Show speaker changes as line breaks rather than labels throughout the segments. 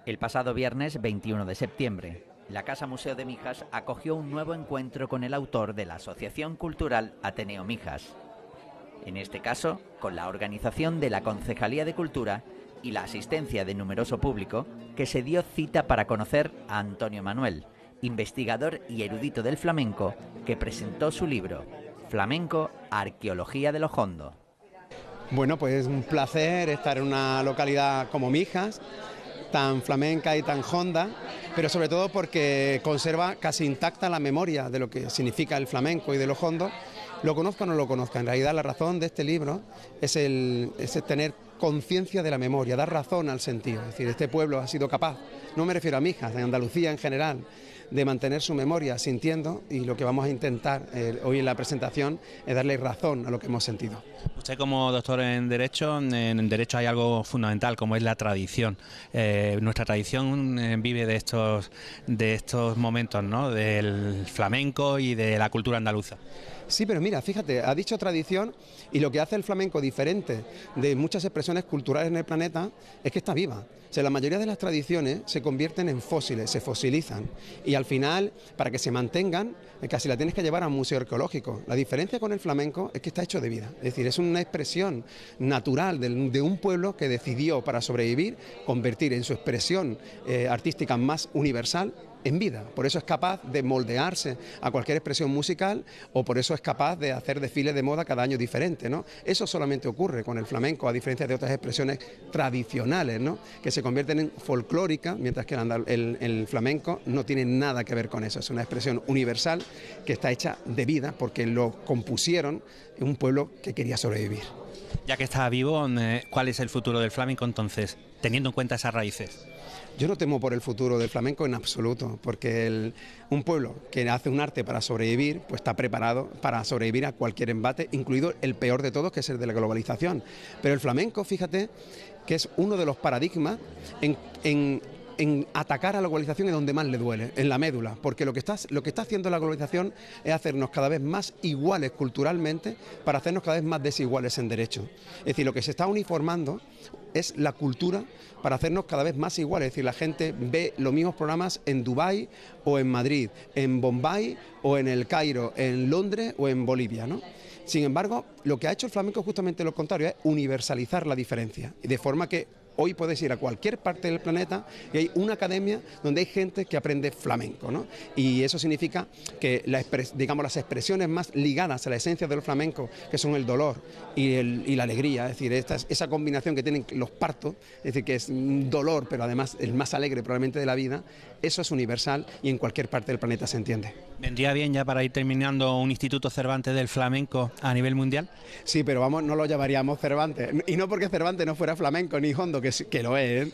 El pasado viernes 21 de septiembre, la Casa Museo de Mijas acogió un nuevo encuentro con el autor de la Asociación Cultural Ateneo Mijas. En este caso, con la organización de la Concejalía de Cultura y la asistencia de numeroso público, que se dio cita para conocer a Antonio Manuel, investigador y erudito del flamenco, que presentó su libro Flamenco, Arqueología de lo Hondo.
Bueno, pues es un placer estar en una localidad como Mijas, tan flamenca y tan honda, pero sobre todo porque conserva casi intacta la memoria de lo que significa el flamenco y de lo hondo, lo conozca o no lo conozca. En realidad la razón de este libro es el tener conciencia de la memoria, dar razón al sentido. Es decir, este pueblo ha sido capaz, no me refiero a Mijas, en Andalucía en general, de mantener su memoria sintiendo, y lo que vamos a intentar hoy en la presentación es darle razón a lo que hemos sentido.
Usted, como doctor en Derecho hay algo fundamental como es la tradición. Nuestra tradición vive de estos momentos, ¿no?, del flamenco y de la cultura andaluza.
Sí, pero mira, fíjate, ha dicho tradición, y lo que hace el flamenco diferente de muchas expresiones culturales en el planeta es que está viva. O sea, la mayoría de las tradiciones se convierten en fósiles, se fosilizan, y al final, para que se mantengan, casi la tienes que llevar a un museo arqueológico. La diferencia con el flamenco es que está hecho de vida, es decir, es una expresión natural de un pueblo que decidió, para sobrevivir, convertir en su expresión artística más universal en vida. Por eso es capaz de moldearse a cualquier expresión musical, o por eso es capaz de hacer desfiles de moda cada año diferente, ¿no? Eso solamente ocurre con el flamenco, a diferencia de otras expresiones tradicionales, ¿no?, que se convierten en folclóricas, mientras que el flamenco no tiene nada que ver con eso. Es una expresión universal que está hecha de vida porque lo compusieron en un pueblo que quería sobrevivir.
Ya que está vivo, ¿cuál es el futuro del flamenco entonces, teniendo en cuenta esas raíces?
Yo no temo por el futuro del flamenco en absoluto, porque un pueblo que hace un arte para sobrevivir, pues está preparado para sobrevivir a cualquier embate, incluido el peor de todos, que es el de la globalización. Pero el flamenco, fíjate, que es uno de los paradigmas en atacar a la globalización es donde más le duele, en la médula, porque lo que está haciendo la globalización es hacernos cada vez más iguales culturalmente para hacernos cada vez más desiguales en derecho. Es decir, lo que se está uniformando es la cultura para hacernos cada vez más iguales. Es decir, la gente ve los mismos programas en Dubái o en Madrid, en Bombay o en el Cairo, en Londres o en Bolivia, ¿no? Sin embargo, lo que ha hecho el flamenco es justamente lo contrario, es universalizar la diferencia, de forma que hoy puedes ir a cualquier parte del planeta y hay una academia donde hay gente que aprende flamenco, ¿no? Y eso significa que las expresiones más ligadas a la esencia del flamenco, que son el dolor y la alegría, es decir, esa combinación que tienen los partos, es decir, que es un dolor, pero además el más alegre probablemente de la vida, eso es universal y en cualquier parte del planeta se entiende.
¿Vendría bien ya para ir terminando un Instituto Cervantes del flamenco a nivel mundial?
Sí, pero vamos, no lo llamaríamos Cervantes, y no porque Cervantes no fuera flamenco ni hondo, que lo es,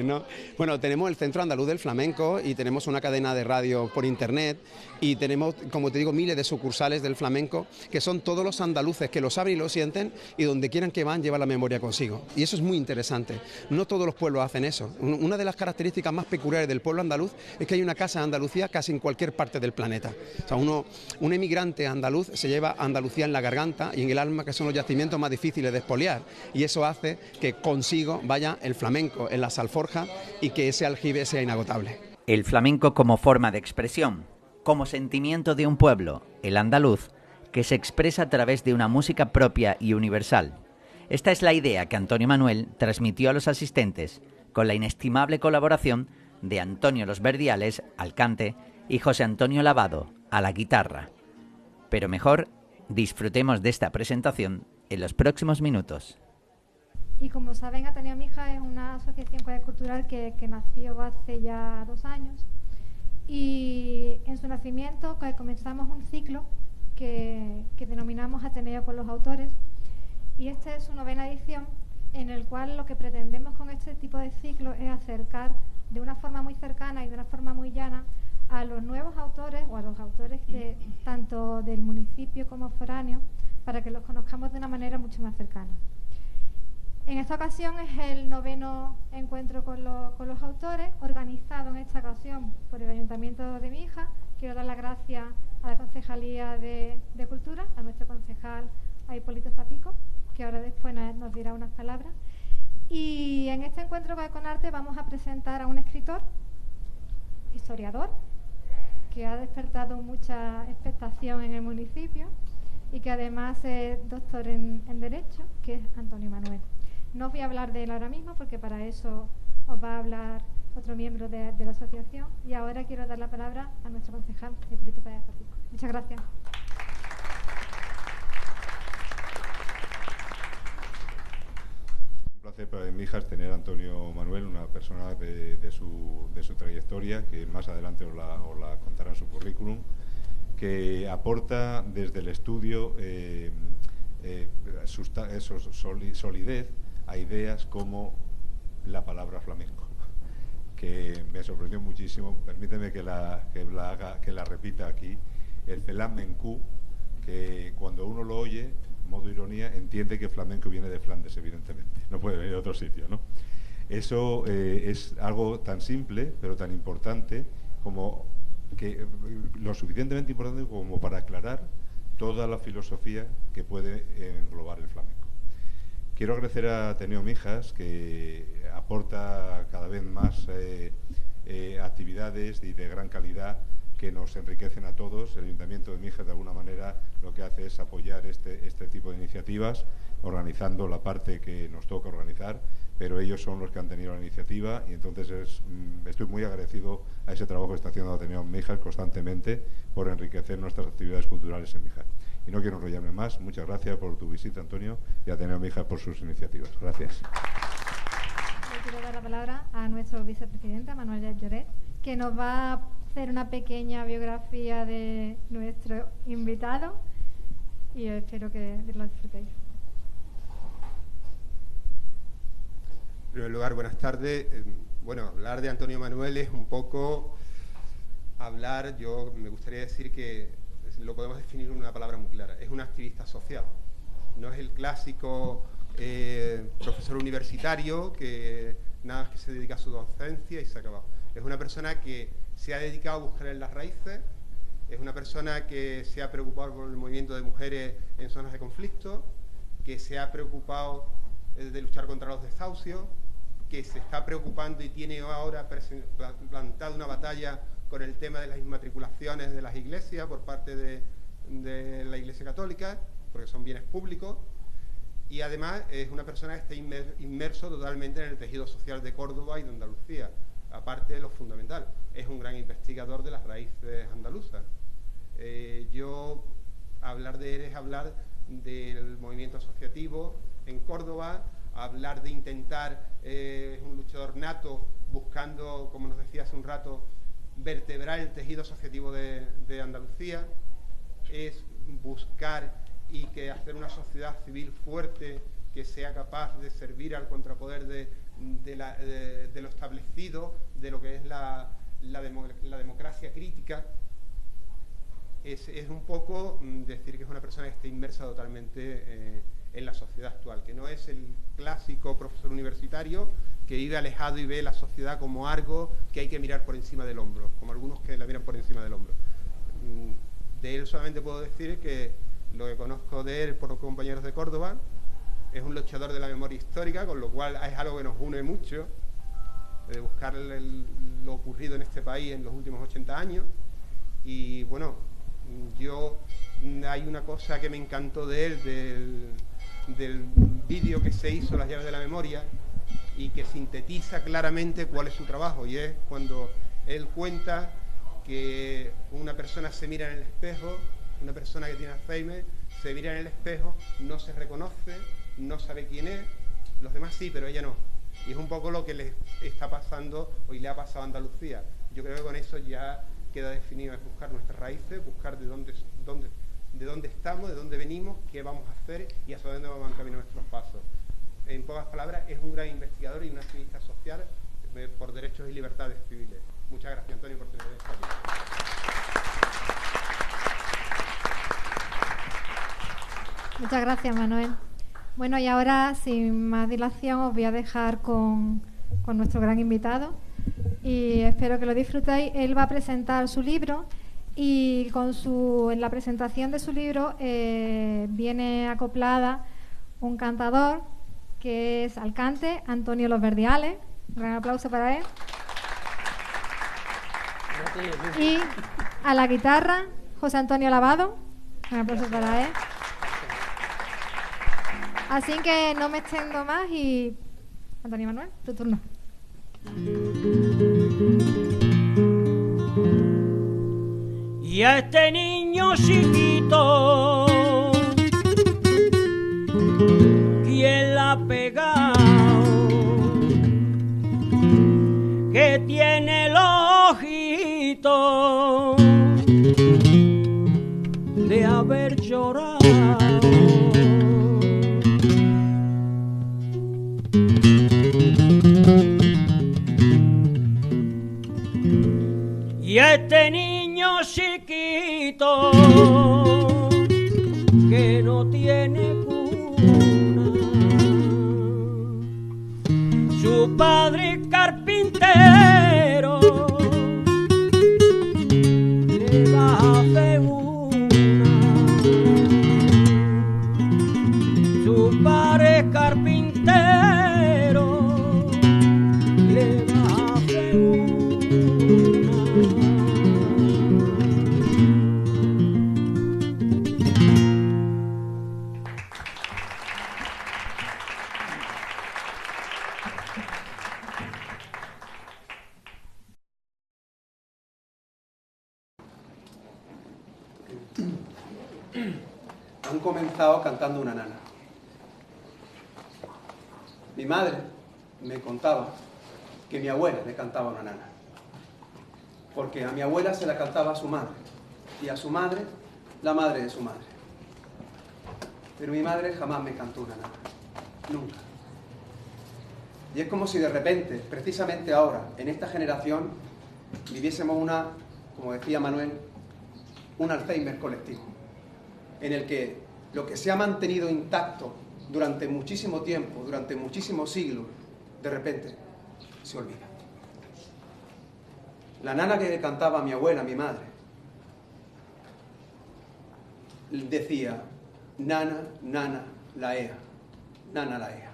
¿no? Bueno, tenemos el Centro Andaluz del Flamenco y tenemos una cadena de radio por internet y tenemos, como te digo, miles de sucursales del flamenco, que son todos los andaluces que lo saben y lo sienten, y donde quieran que van llevan la memoria consigo. Y eso es muy interesante. No todos los pueblos hacen eso. Una de las características más peculiares del pueblo andaluz es que hay una casa de Andalucía casi en cualquier parte del planeta. O sea, un emigrante andaluz se lleva Andalucía en la garganta y en el alma, que son los yacimientos más difíciles de expoliar, y eso hace que consigo vaya el flamenco en las alforjas y que ese aljibe sea inagotable.
El flamenco como forma de expresión, como sentimiento de un pueblo, el andaluz, que se expresa a través de una música propia y universal. Esta es la idea que Antonio Manuel transmitió a los asistentes, con la inestimable colaboración de Antonio Los Verdiales al cante y José Antonio Lavado a la guitarra. Pero mejor disfrutemos de esta presentación en los próximos minutos.
Y como saben, Ateneo Mijas es una asociación cultural que nació hace ya 2 años, y en su nacimiento comenzamos un ciclo que denominamos Ateneo con los autores, y esta es su 9ª edición, en el cual lo que pretendemos con este tipo de ciclo es acercar de una forma muy cercana y de una forma muy llana a los nuevos autores o a los autores tanto del municipio como foráneos, para que los conozcamos de una manera mucho más cercana. En esta ocasión es el 9º encuentro con los autores, organizado en esta ocasión por el Ayuntamiento de Mijas. Quiero dar las gracias a la Concejalía de Cultura, a nuestro concejal, a Hipólito Zapico, que ahora después nos dirá unas palabras. Y en este encuentro con arte vamos a presentar a un escritor, historiador, que ha despertado mucha expectación en el municipio y que además es doctor en Derecho, que es Antonio Manuel. No os voy a hablar de él ahora mismo porque para eso os va a hablar otro miembro de la asociación, y ahora quiero dar la palabra a nuestro concejal de Política de Público. Muchas gracias.
Un placer para Mijas tener a Antonio Manuel, una persona de su trayectoria, que más adelante os la contará en su currículum, que aporta desde el estudio solidez a ideas como la palabra flamenco, que me sorprendió muchísimo. Permíteme que la repita aquí. El flamenco, que cuando uno lo oye, modo ironía, entiende que flamenco viene de Flandes, evidentemente, no puede venir de otro sitio, ¿no? Eso es algo tan simple, pero tan importante, como que lo suficientemente importante como para aclarar toda la filosofía que puede englobar el flamenco. Quiero agradecer a Ateneo Mijas, que aporta cada vez más actividades y de gran calidad que nos enriquecen a todos. El Ayuntamiento de Mijas, de alguna manera, lo que hace es apoyar este tipo de iniciativas, organizando la parte que nos toca organizar, pero ellos son los que han tenido la iniciativa, y entonces estoy muy agradecido a ese trabajo que está haciendo Ateneo Mijas constantemente por enriquecer nuestras actividades culturales en Mijas. Y no quiero enrollarme más. Muchas gracias por tu visita, Antonio, y a Ateneo Mijas por sus iniciativas. Gracias.
Le quiero dar la palabra a nuestro vicepresidente, Manuel Lloret, que nos va a hacer una pequeña biografía de nuestro invitado, y espero que lo disfrutéis.
En primer lugar, buenas tardes. Bueno, hablar de Antonio Manuel es un poco hablar, yo me gustaría decir que lo podemos definir con una palabra muy clara: es un activista social. No es el clásico profesor universitario que nada más que se dedica a su docencia y se ha acabado. Es una persona que se ha dedicado a buscar en las raíces, es una persona que se ha preocupado por el movimiento de mujeres en zonas de conflicto, que se ha preocupado de luchar contra los desahucios, que se está preocupando y tiene ahora plantado una batalla con el tema de las inmatriculaciones de las iglesias por parte de la Iglesia Católica, porque son bienes públicos, y además es una persona que está inmerso totalmente en el tejido social de Córdoba y de Andalucía, aparte de lo fundamental. Es un gran investigador de las raíces andaluzas. Yo, hablar de él es hablar del movimiento asociativo en Córdoba, hablar de intentar, es un luchador nato, buscando, como nos decía hace un rato, vertebrar el tejido asociativo de Andalucía, es buscar y que hacer una sociedad civil fuerte que sea capaz de servir al contrapoder de lo establecido, de lo que es la democracia crítica. Es un poco decir que es una persona que está inmersa totalmente en la sociedad actual, que no es el clásico profesor universitario que vive alejado y ve la sociedad como algo que hay que mirar por encima del hombro, como algunos que la miran por encima del hombro. De él solamente puedo decir que lo que conozco de él por los compañeros de Córdoba, es un luchador de la memoria histórica, con lo cual es algo que nos une mucho, de buscar lo ocurrido en este país en los últimos 80 años. Y bueno, hay una cosa que me encantó de él, del vídeo que se hizo, Las llaves de la memoria, y que sintetiza claramente cuál es su trabajo, y es cuando él cuenta que una persona se mira en el espejo, una persona que tiene Alzheimer, se mira en el espejo, no se reconoce, no sabe quién es, los demás sí, pero ella no. Y es un poco lo que le está pasando, hoy le ha pasado a Andalucía. Yo creo que con eso ya queda definido, es buscar nuestras raíces, buscar de dónde estamos, de dónde venimos, qué vamos a hacer y hacia dónde vamos a encaminar nuestros pasos. En pocas palabras, es un gran investigador y un activista social por derechos y libertades civiles. Muchas gracias, Antonio, por tener esta aquí.
Muchas gracias, Manuel. Bueno, y ahora, sin más dilación, os voy a dejar con nuestro gran invitado y espero que lo disfrutéis. Él va a presentar su libro y en la presentación de su libro viene acoplada un cantador que es al cante Antonio Los Verdiales. Un gran aplauso para él. Y a la guitarra José Antonio Lavado. Un aplauso para él. Así que no me extiendo más y... Antonio Manuel, tu turno.
Y a este niño chiquito, ¿quién la ha pegado? Que tiene el ojito de haber llorado. Y a este niño chiquito que no tiene cuna, su padre carpintero le va a hacer una, su padre carpintero le va a hacer una.
Han comenzado cantando una nana. Mi madre me contaba que mi abuela le cantaba una nana, porque a mi abuela se la cantaba a su madre, y a su madre, la madre de su madre. Pero mi madre jamás me cantó una nana, nunca. Y es como si de repente, precisamente ahora, en esta generación, viviésemos como decía Manuel, un Alzheimer colectivo, en el que lo que se ha mantenido intacto durante muchísimo tiempo, durante muchísimos siglos, de repente se olvida. La nana que le cantaba a mi abuela, a mi madre, decía, nana, nana, la ea, nana, la ea.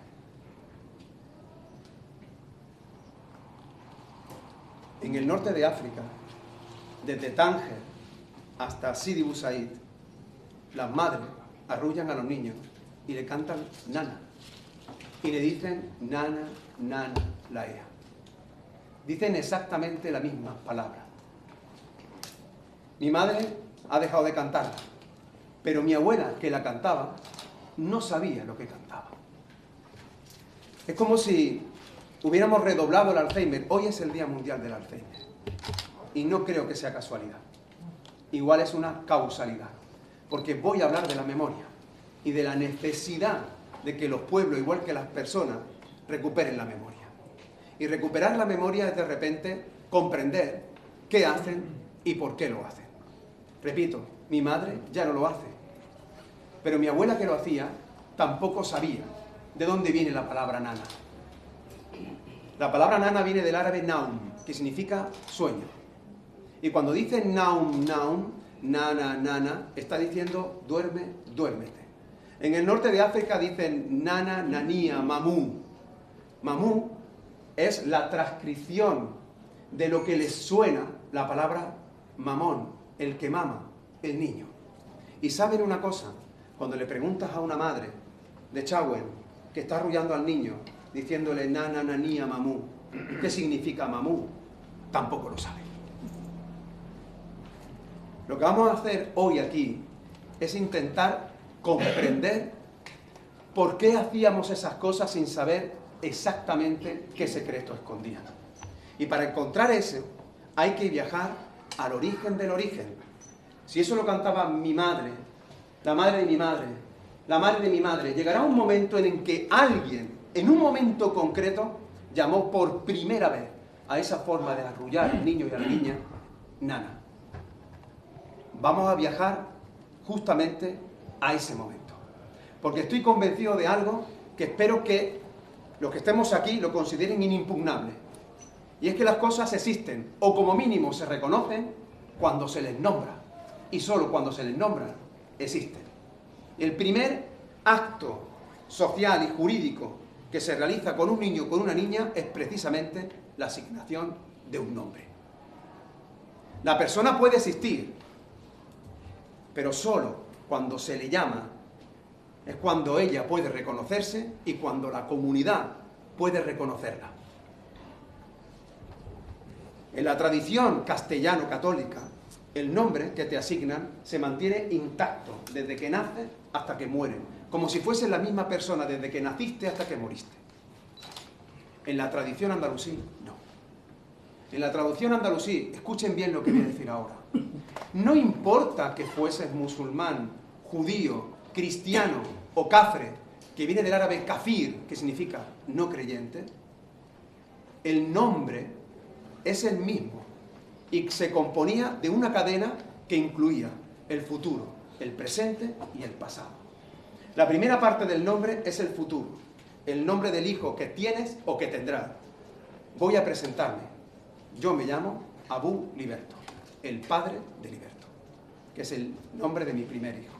En el norte de África, desde Tánger hasta Sidi Bou Said, las madres arrullan a los niños y le cantan nana. Y le dicen nana, nana, la ea. Dicen exactamente la misma palabra. Mi madre ha dejado de cantarla, pero mi abuela, que la cantaba, no sabía lo que cantaba. Es como si hubiéramos redoblado el Alzheimer. Hoy es el Día Mundial del Alzheimer. Y no creo que sea casualidad. Igual es una causalidad. Porque voy a hablar de la memoria y de la necesidad de que los pueblos, igual que las personas, recuperen la memoria. Y recuperar la memoria es de repente comprender qué hacen y por qué lo hacen. Repito, mi madre ya no lo hace, pero mi abuela, que lo hacía, tampoco sabía de dónde viene la palabra nana. La palabra nana viene del árabe naum, que significa sueño. Y cuando dice naum, naum, nana, nana, está diciendo duerme, duérmete. En el norte de África dicen nana, nanía, mamú. Mamú es la transcripción de lo que les suena la palabra mamón, el que mama, el niño. Y saben una cosa, cuando le preguntas a una madre de Chauen que está arrullando al niño, diciéndole nana, nanía, mamú, ¿qué significa mamú? Tampoco lo sabe. Lo que vamos a hacer hoy aquí es intentar comprender por qué hacíamos esas cosas sin saber exactamente qué secreto escondían. Y para encontrar eso hay que viajar al origen del origen. Si eso lo cantaba mi madre, la madre de mi madre, la madre de mi madre, llegará un momento en el que alguien, en un momento concreto, llamó por primera vez a esa forma de arrullar al niño y a la niña, nana. Vamos a viajar justamente a ese momento. Porque estoy convencido de algo que espero que los que estemos aquí lo consideren inimpugnable. Y es que las cosas existen, o como mínimo se reconocen, cuando se les nombra. Y solo cuando se les nombra, existen. El primer acto social y jurídico que se realiza con un niño o con una niña es precisamente la asignación de un nombre. La persona puede existir, pero solo cuando se le llama es cuando ella puede reconocerse y cuando la comunidad puede reconocerla. En la tradición castellano-católica, el nombre que te asignan se mantiene intacto desde que naces hasta que mueren, como si fuese la misma persona desde que naciste hasta que moriste. En la tradición andalusí, no. En la tradición andalusí, escuchen bien lo que voy a decir ahora, no importa que fueses musulmán, judío, cristiano o cafre, que viene del árabe kafir, que significa no creyente, el nombre es el mismo y se componía de una cadena que incluía el futuro, el presente y el pasado. La primera parte del nombre es el futuro, el nombre del hijo que tienes o que tendrás. Voy a presentarme. Yo me llamo Abu Liberto, el padre de Liberto, que es el nombre de mi primer hijo.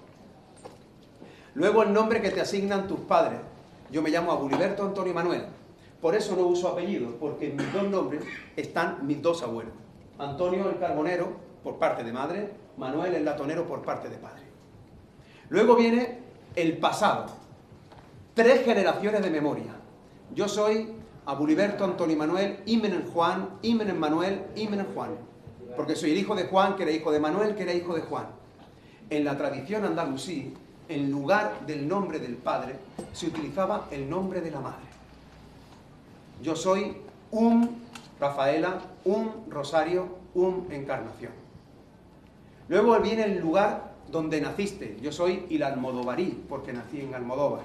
Luego el nombre que te asignan tus padres. Yo me llamo Abu Liberto Antonio Manuel. Por eso no uso apellidos, porque en mis dos nombres están mis dos abuelos. Antonio el carbonero, por parte de madre, Manuel el latonero, por parte de padre. Luego viene el pasado. 3 generaciones de memoria. Yo soy Abu Liberto Antonio Manuel, Imen Juan, Imen Manuel, Imen Juan. Porque soy el hijo de Juan, que era hijo de Manuel, que era hijo de Juan. En la tradición andalusí, en lugar del nombre del padre, se utilizaba el nombre de la madre. Yo soy Rafaela, Rosario, Encarnación. Luego viene el lugar donde naciste. Yo soy el Almodovarí, porque nací en Almodóvar.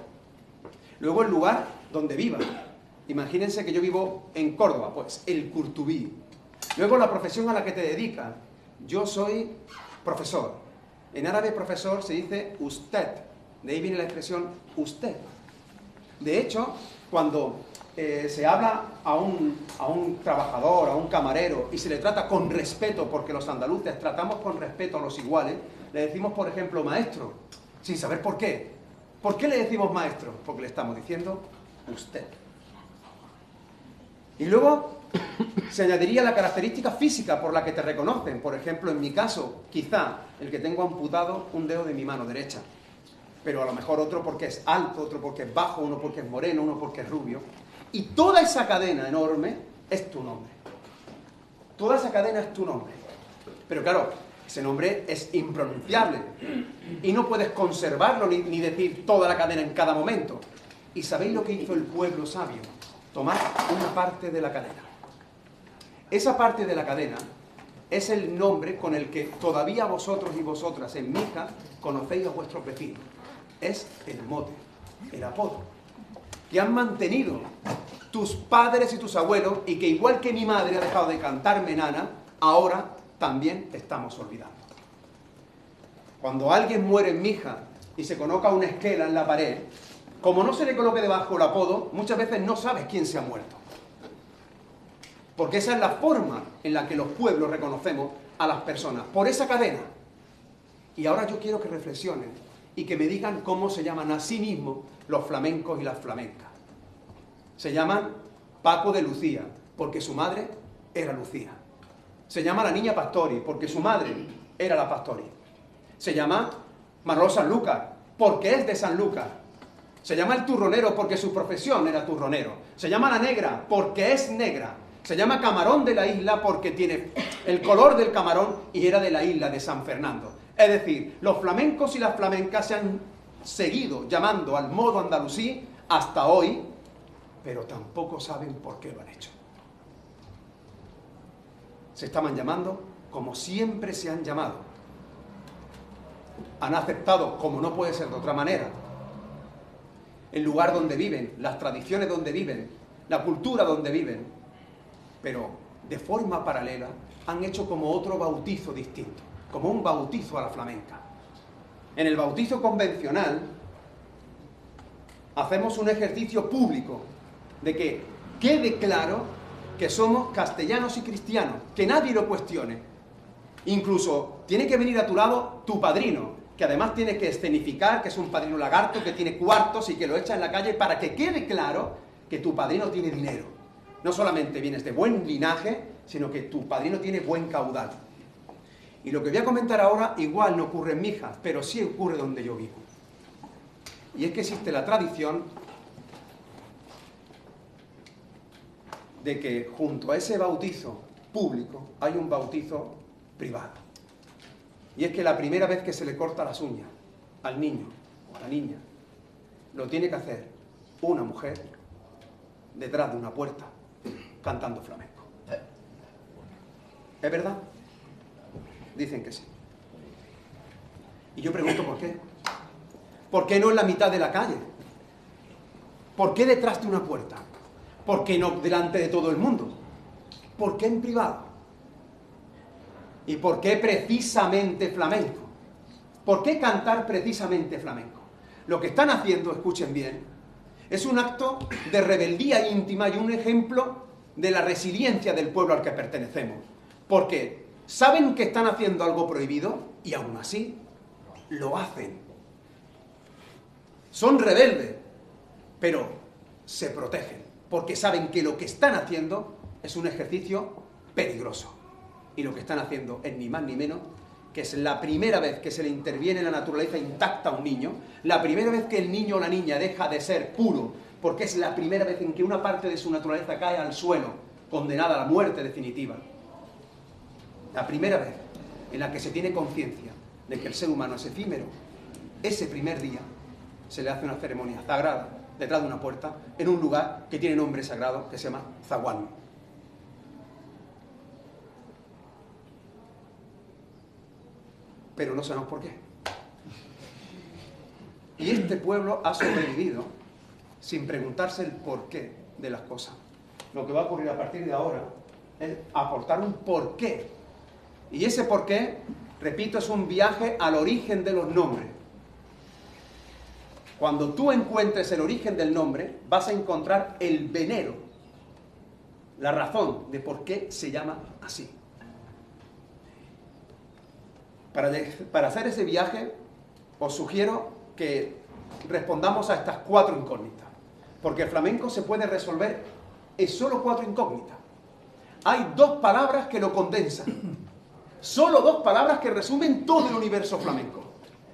Luego el lugar donde vivas. Imagínense que yo vivo en Córdoba, pues el Curtubí. Luego la profesión a la que te dedicas. Yo soy profesor. En árabe profesor se dice usted. De ahí viene la expresión usted. De hecho, cuando se habla a un trabajador, a un camarero, y se le trata con respeto, porque los andaluces tratamos con respeto a los iguales, le decimos, por ejemplo, maestro, sin saber por qué. ¿Por qué le decimos maestro? Porque le estamos diciendo usted. Y luego se añadiría la característica física por la que te reconocen. Por ejemplo, en mi caso, quizá el que tengo amputado un dedo de mi mano derecha. Pero a lo mejor otro porque es alto, otro porque es bajo, uno porque es moreno, uno porque es rubio. Y toda esa cadena enorme es tu nombre. Toda esa cadena es tu nombre. Pero claro, ese nombre es impronunciable. Y no puedes conservarlo ni decir toda la cadena en cada momento. ¿Y sabéis lo que hizo el pueblo sabio? Tomar una parte de la cadena. Esa parte de la cadena es el nombre con el que todavía vosotros y vosotras en Mija conocéis a vuestros vecinos. Es el mote, el apodo, que han mantenido tus padres y tus abuelos y que igual que mi madre ha dejado de cantarme nana, ahora también estamos olvidando. Cuando alguien muere en Mija y se coloca una esquela en la pared, como no se le coloque debajo el apodo, muchas veces no sabes quién se ha muerto. Porque esa es la forma en la que los pueblos reconocemos a las personas, por esa cadena. Y ahora yo quiero que reflexionen y que me digan cómo se llaman a sí mismos los flamencos y las flamencas. Se llaman Paco de Lucía, porque su madre era Lucía. Se llama la niña Pastori, porque su madre era la Pastori. Se llama Manolo Sanlúcar, porque es de Sanlúcar. Se llama el turronero, porque su profesión era turronero. Se llama la negra, porque es negra. Se llama camarón de la isla, porque tiene el color del camarón y era de la isla de San Fernando. Es decir, los flamencos y las flamencas se han seguido llamando al modo andalusí hasta hoy, pero tampoco saben por qué lo han hecho. Se estaban llamando como siempre se han llamado. Han aceptado, como no puede ser de otra manera, el lugar donde viven, las tradiciones donde viven, la cultura donde viven, pero de forma paralela han hecho como otro bautizo distinto, como un bautizo a la flamenca. En el bautizo convencional hacemos un ejercicio público de que quede claro que somos castellanos y cristianos, que nadie lo cuestione. Incluso tiene que venir a tu lado tu padrino, que además tiene que escenificar que es un padrino lagarto, que tiene cuartos y que lo echa en la calle para que quede claro que tu padrino tiene dinero. No solamente vienes de buen linaje, sino que tu padrino tiene buen caudal. Y lo que voy a comentar ahora igual no ocurre en Mijas, pero sí ocurre donde yo vivo. Y es que existe la tradición de que junto a ese bautizo público hay un bautizo privado. Y es que la primera vez que se le corta las uñas al niño o a la niña, lo tiene que hacer una mujer detrás de una puerta cantando flamenco. ¿Es verdad? Dicen que sí. Y yo pregunto ¿por qué? ¿Por qué no en la mitad de la calle? ¿Por qué detrás de una puerta? ¿Por qué no delante de todo el mundo? ¿Por qué en privado? ¿Y por qué precisamente flamenco? ¿Por qué cantar precisamente flamenco? Lo que están haciendo, escuchen bien, es un acto de rebeldía íntima y un ejemplo de la resiliencia del pueblo al que pertenecemos. Porque saben que están haciendo algo prohibido y aún así lo hacen. Son rebeldes, pero se protegen, porque saben que lo que están haciendo es un ejercicio peligroso. Y lo que están haciendo es ni más ni menos que es la primera vez que se le interviene en la naturaleza intacta a un niño, la primera vez que el niño o la niña deja de ser puro, porque es la primera vez en que una parte de su naturaleza cae al suelo, condenada a la muerte definitiva. La primera vez en la que se tiene conciencia de que el ser humano es efímero, ese primer día se le hace una ceremonia sagrada detrás de una puerta, en un lugar que tiene nombre sagrado, que se llama zaguán. Pero no sabemos por qué. Y este pueblo ha sobrevivido sin preguntarse el porqué de las cosas. Lo que va a ocurrir a partir de ahora es aportar un porqué. Y ese porqué, repito, es un viaje al origen de los nombres. Cuando tú encuentres el origen del nombre, vas a encontrar el venero, la razón de por qué se llama así. Para hacer ese viaje, os sugiero que respondamos a estas 4 incógnitas, porque el flamenco se puede resolver en solo 4 incógnitas. Hay 2 palabras que lo condensan, solo 2 palabras que resumen todo el universo flamenco.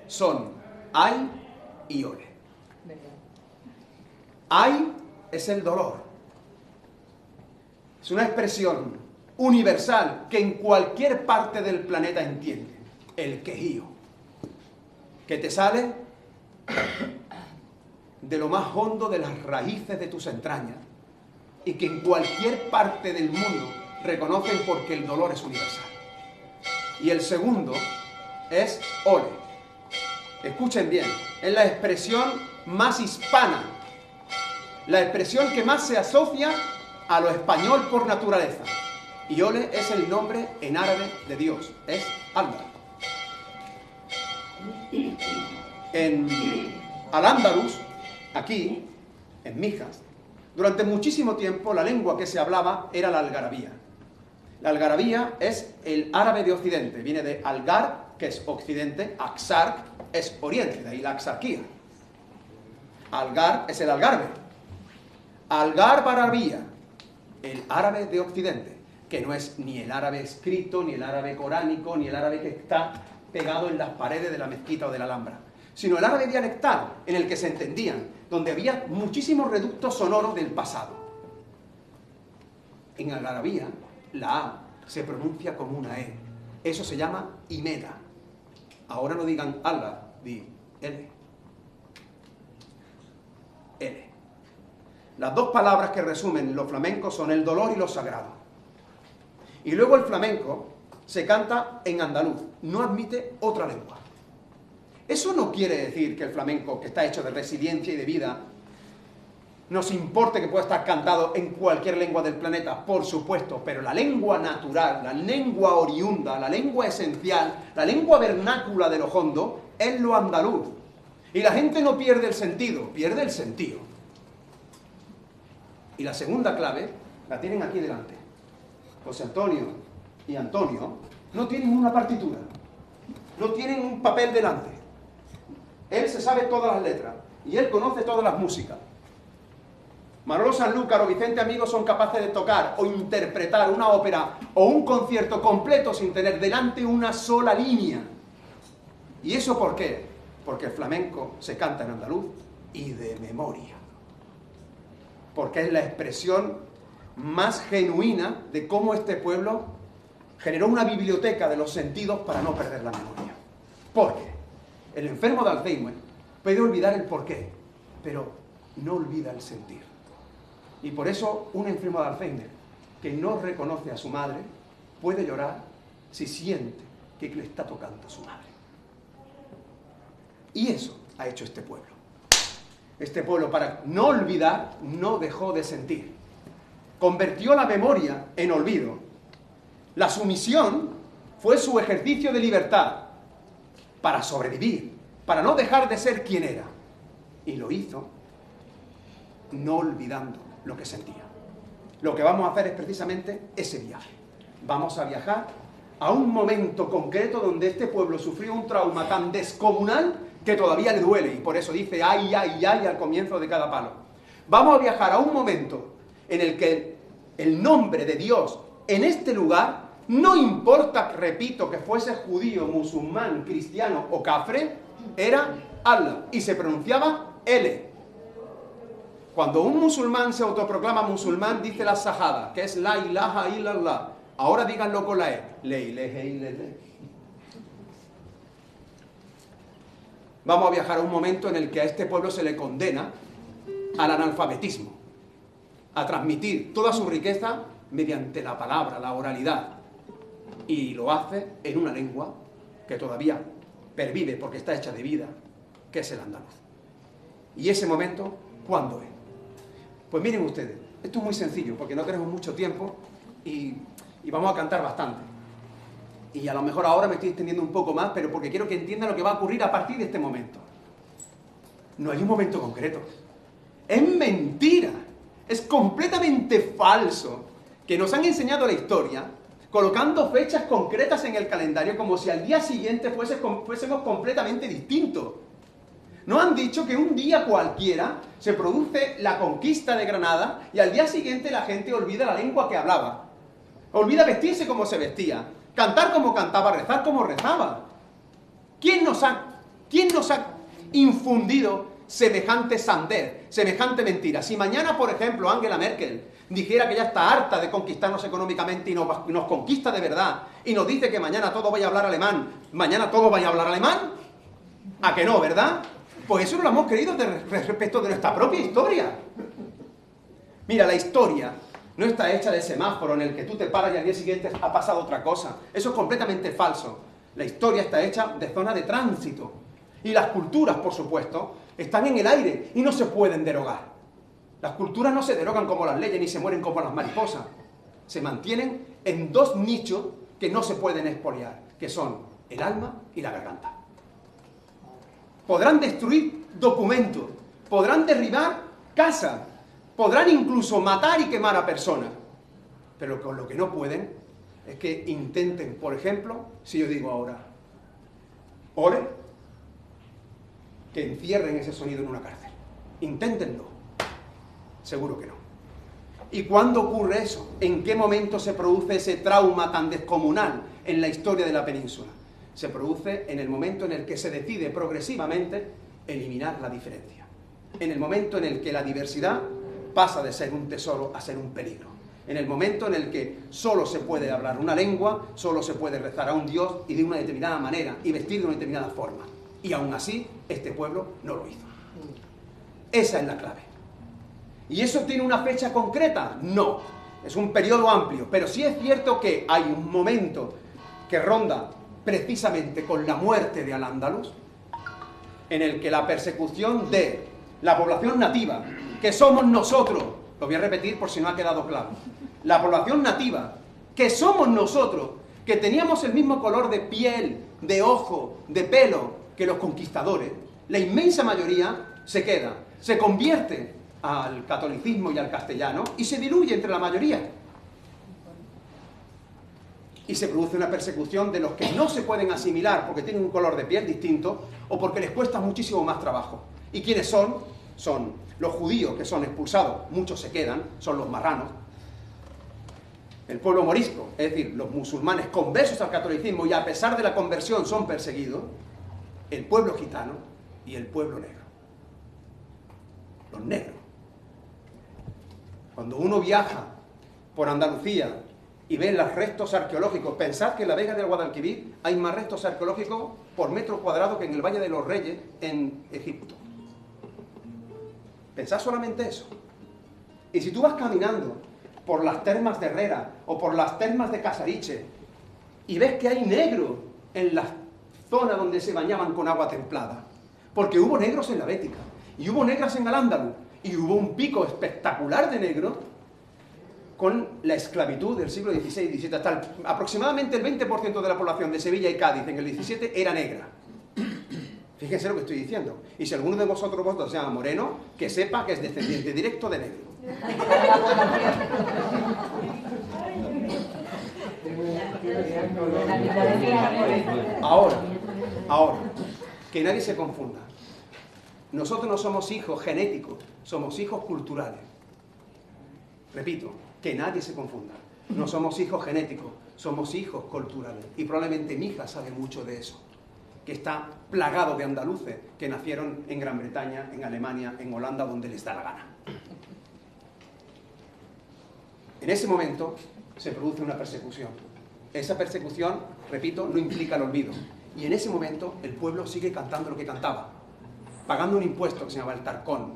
Son ay y ole. Ay es el dolor. Es una expresión universal que en cualquier parte del planeta entiende. El quejío, que te sale de lo más hondo de las raíces de tus entrañas y que en cualquier parte del mundo reconocen porque el dolor es universal. Y el segundo es ole. Escuchen bien, es la expresión más hispana, la expresión que más se asocia a lo español por naturaleza. Y ole es el nombre en árabe de Dios, es Allah. En Al-Ándalus, aquí, en Mijas, durante muchísimo tiempo la lengua que se hablaba era la algarabía. La algarabía es el árabe de Occidente, viene de algar, que es Occidente, axarc es Oriente, de ahí la axarquía. Algar es el algarve. Algarbarabía, el árabe de Occidente, que no es ni el árabe escrito, ni el árabe coránico, ni el árabe que está pegado en las paredes de la mezquita o de la Alhambra, sino el árabe dialectal, en el que se entendían, donde había muchísimos reductos sonoros del pasado. En algarabía, la A se pronuncia como una E. Eso se llama imeda. Ahora no digan Allah, di L. L. Las 2 palabras que resumen los flamencos son el dolor y lo sagrado. Y luego el flamenco se canta en andaluz, no admite otra lengua. Eso no quiere decir que el flamenco, que está hecho de resiliencia y de vida, nos importe que pueda estar cantado en cualquier lengua del planeta, por supuesto, pero la lengua natural, la lengua oriunda, la lengua esencial, la lengua vernácula de lo hondo, es lo andaluz. Y la gente no pierde el sentido, pierde el sentido. Y la segunda clave la tienen aquí delante. José Antonio y Antonio no tienen una partitura, no tienen un papel delante. Él se sabe todas las letras y él conoce todas las músicas. Manolo Sanlúcar o Vicente Amigo son capaces de tocar o interpretar una ópera o un concierto completo sin tener delante una sola línea. ¿Y eso por qué? Porque el flamenco se canta en andaluz y de memoria. Porque es la expresión más genuina de cómo este pueblo generó una biblioteca de los sentidos para no perder la memoria. Porque el enfermo de Alzheimer puede olvidar el porqué, pero no olvida el sentir. Y por eso un enfermo de Alzheimer que no reconoce a su madre puede llorar si siente que le está tocando a su madre. Y eso ha hecho este pueblo. Este pueblo, para no olvidar, no dejó de sentir. Convirtió la memoria en olvido. La sumisión fue su ejercicio de libertad para sobrevivir, para no dejar de ser quien era. Y lo hizo no olvidando lo que sentía. Lo que vamos a hacer es precisamente ese viaje. Vamos a viajar a un momento concreto donde este pueblo sufrió un trauma tan descomunal que todavía le duele, y por eso dice ay, ay, ay al comienzo de cada palo. Vamos a viajar a un momento en el que el nombre de Dios en este lugar, no importa, repito, que fuese judío, musulmán, cristiano o cafre, era Allah, y se pronunciaba Ele. Cuando un musulmán se autoproclama musulmán, dice la sajada, que es la ilaha illallah. Ahora díganlo con la E. Le ilahe illallah. Vamos a viajar a un momento en el que a este pueblo se le condena al analfabetismo, a transmitir toda su riqueza mediante la palabra, la oralidad. Y lo hace en una lengua que todavía pervive porque está hecha de vida, que es el andaluz. Y ese momento, ¿cuándo es? Pues miren ustedes, esto es muy sencillo porque no tenemos mucho tiempo y vamos a cantar bastante. Y a lo mejor ahora me estoy extendiendo un poco más, pero porque quiero que entiendan lo que va a ocurrir a partir de este momento. No hay un momento concreto. Es mentira. Es completamente falso que nos han enseñado la historia colocando fechas concretas en el calendario como si al día siguiente fuésemos completamente distintos. Nos han dicho que un día cualquiera se produce la conquista de Granada y al día siguiente la gente olvida la lengua que hablaba. Olvida vestirse como se vestía, cantar como cantaba, rezar como rezaba. ¿Quién nos ha infundido semejante sandez, semejante mentira? Si mañana, por ejemplo, Angela Merkel dijera que ya está harta de conquistarnos económicamente y nos conquista de verdad, y nos dice que mañana todo vaya a hablar alemán, ¿mañana todo vaya a hablar alemán? ¿A que no, verdad? Pues eso no lo hemos creído respecto de nuestra propia historia. Mira, la historia no está hecha de semáforo en el que tú te paras y al día siguiente ha pasado otra cosa. Eso es completamente falso. La historia está hecha de zona de tránsito. Y las culturas, por supuesto, están en el aire y no se pueden derogar. Las culturas no se derogan como las leyes ni se mueren como las mariposas. Se mantienen en dos nichos que no se pueden expoliar, que son el alma y la garganta. Podrán destruir documentos, podrán derribar casas, podrán incluso matar y quemar a personas. Pero con lo que no pueden es que intenten, por ejemplo, si yo digo ahora, ore, que encierren ese sonido en una cárcel. Inténtenlo. Seguro que no. ¿Y cuándo ocurre eso? ¿En qué momento se produce ese trauma tan descomunal en la historia de la península? Se produce en el momento en el que se decide progresivamente eliminar la diferencia. En el momento en el que la diversidad pasa de ser un tesoro a ser un peligro. En el momento en el que solo se puede hablar una lengua, solo se puede rezar a un Dios y de una determinada manera y vestir de una determinada forma. Y aún así, este pueblo no lo hizo. Esa es la clave. ¿Y eso tiene una fecha concreta? No. Es un periodo amplio. Pero sí es cierto que hay un momento que ronda precisamente con la muerte de Al-Ándalus, en el que la persecución de la población nativa, que somos nosotros, lo voy a repetir por si no ha quedado claro, la población nativa, que somos nosotros, que teníamos el mismo color de piel, de ojo, de pelo que los conquistadores, la inmensa mayoría se queda, se convierte al catolicismo y al castellano y se diluye entre la mayoría. Y se produce una persecución de los que no se pueden asimilar porque tienen un color de piel distinto o porque les cuesta muchísimo más trabajo. ¿Y quiénes son? Son Los judíos que son expulsados, muchos se quedan, son los marranos. El pueblo morisco, es decir, los musulmanes conversos al catolicismo y a pesar de la conversión son perseguidos. El pueblo gitano y el pueblo negro. Los negros. Cuando uno viaja por Andalucía y ve los restos arqueológicos, pensad que en la Vega del Guadalquivir hay más restos arqueológicos por metro cuadrado que en el Valle de los Reyes en Egipto. Pensad solamente eso. Y si tú vas caminando por las termas de Herrera o por las termas de Casariche y ves que hay negro en la zona donde se bañaban con agua templada, porque hubo negros en la Bética y hubo negras en Al-Ándalus y hubo un pico espectacular de negro con la esclavitud del siglo XVI y XVII. Hasta aproximadamente el 20% de la población de Sevilla y Cádiz en el XVII era negra. Fíjense lo que estoy diciendo. Y si alguno de vosotros se llama moreno, que sepa que es descendiente directo de negro. Ahora, que nadie se confunda. Nosotros no somos hijos genéticos, somos hijos culturales. Repito, que nadie se confunda. No somos hijos genéticos, somos hijos culturales. Y probablemente mi hija sabe mucho de eso, que está plagado de andaluces que nacieron en Gran Bretaña, en Alemania, en Holanda, donde les da la gana. En ese momento se produce una persecución. Esa persecución, repito, no implica el olvido. Y en ese momento el pueblo sigue cantando lo que cantaba, pagando un impuesto que se llamaba el tarcón.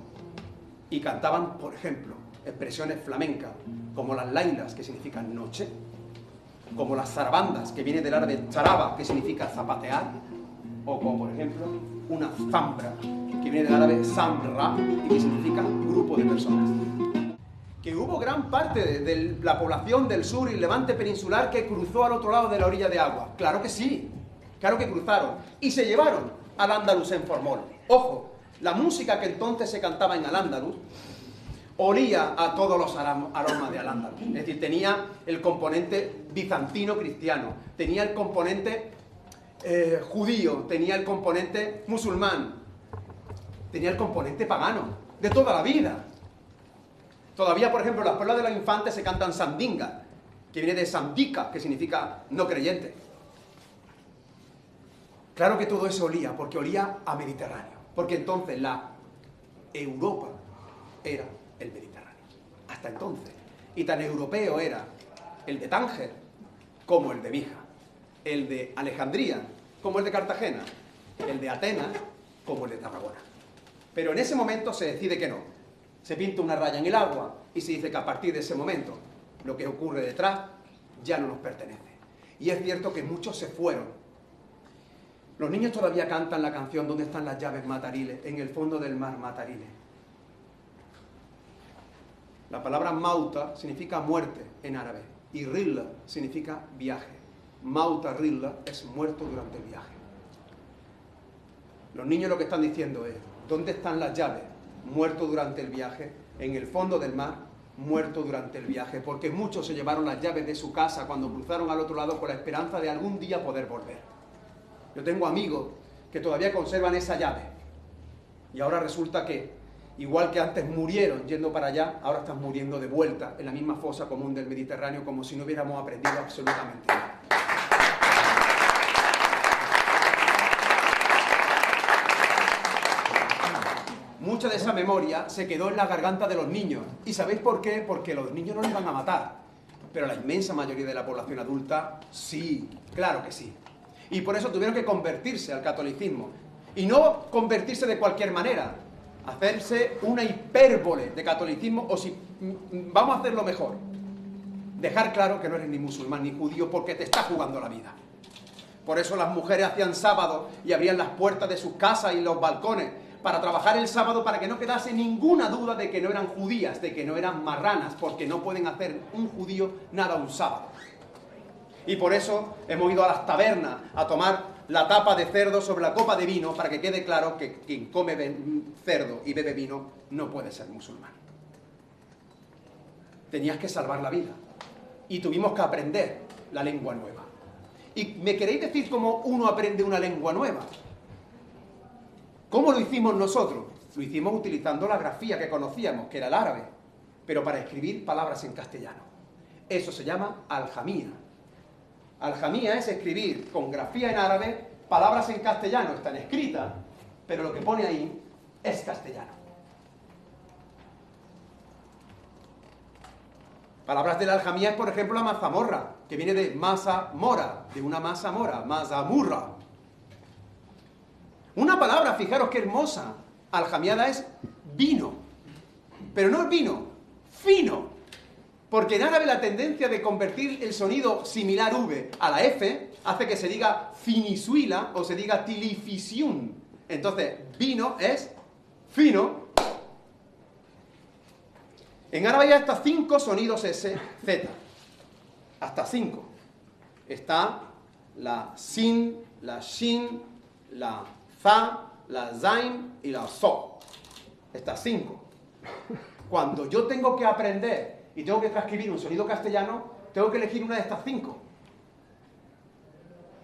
Y cantaban, por ejemplo, expresiones flamencas, como las lailas, que significan noche, como las zarabandas, que viene del árabe charaba, que significa zapatear, o como, por ejemplo, una zambra, que viene del árabe samra, y que significa grupo de personas. Que hubo gran parte de la población del sur y el levante peninsular que cruzó al otro lado de la orilla de agua. Claro que sí, claro que cruzaron. Y se llevaron al Al-Ándalus en formol. Ojo, la música que entonces se cantaba en Al-Ándalus olía a todos los aromas de Al-Ándalus. Es decir, tenía el componente bizantino cristiano, tenía el componente judío, tenía el componente musulmán, tenía el componente pagano, de toda la vida. Todavía, por ejemplo, las pueblas de los infantes se cantan sandinga, que viene de sandica, que significa no creyente. Claro que todo eso olía, porque olía a Mediterráneo. Porque entonces la Europa era el Mediterráneo. Hasta entonces. Y tan europeo era el de Tánger como el de Mija. El de Alejandría como el de Cartagena. El de Atenas como el de Tarragona. Pero en ese momento se decide que no. Se pinta una raya en el agua y se dice que a partir de ese momento lo que ocurre detrás ya no nos pertenece. Y es cierto que muchos se fueron. Los niños todavía cantan la canción ¿Dónde están las llaves matariles? En el fondo del mar matariles. La palabra mauta significa muerte en árabe y rilla significa viaje. Mauta rilla es muerto durante el viaje. Los niños lo que están diciendo es ¿dónde están las llaves? Muerto durante el viaje, en el fondo del mar, muerto durante el viaje, porque muchos se llevaron las llaves de su casa cuando cruzaron al otro lado con la esperanza de algún día poder volver. Yo tengo amigos que todavía conservan esa llave y ahora resulta que, igual que antes murieron yendo para allá, ahora están muriendo de vuelta en la misma fosa común del Mediterráneo como si no hubiéramos aprendido absolutamente nada. Mucha de esa memoria se quedó en la garganta de los niños. ¿Y sabéis por qué? Porque los niños no les van a matar. Pero la inmensa mayoría de la población adulta, sí, claro que sí. Y por eso tuvieron que convertirse al catolicismo. Y no convertirse de cualquier manera. Hacerse una hipérbole de catolicismo, o si vamos a hacerlo mejor, dejar claro que no eres ni musulmán ni judío porque te está jugando la vida. Por eso las mujeres hacían sábado y abrían las puertas de sus casas y los balcones para trabajar el sábado, para que no quedase ninguna duda de que no eran judías, de que no eran marranas, porque no pueden hacer un judío nada un sábado. Y por eso hemos ido a las tabernas a tomar la tapa de cerdo sobre la copa de vino, para que quede claro que quien come cerdo y bebe vino no puede ser musulmán. Tenías que salvar la vida. Y tuvimos que aprender la lengua nueva. ¿Y me queréis decir cómo uno aprende una lengua nueva? ¿Cómo lo hicimos nosotros? Lo hicimos utilizando la grafía que conocíamos, que era el árabe, pero para escribir palabras en castellano. Eso se llama aljamía. Aljamía es escribir con grafía en árabe palabras en castellano. Están escritas, pero lo que pone ahí es castellano. Palabras de la aljamía es, por ejemplo, la mazamorra, que viene de masa mora, de una masa mora, mazamurra. Una palabra, fijaros qué hermosa, aljamiada es vino, pero no el vino, fino, porque en árabe la tendencia de convertir el sonido similar V a la F hace que se diga finisuila o se diga tilifisiun. Entonces, vino es fino. En árabe hay hasta 5 sonidos S, Z. Hasta 5. Está la sin, la shin, la za, la zain y la so. Está 5. Cuando yo tengo que aprender y tengo que transcribir un sonido castellano, tengo que elegir una de estas 5.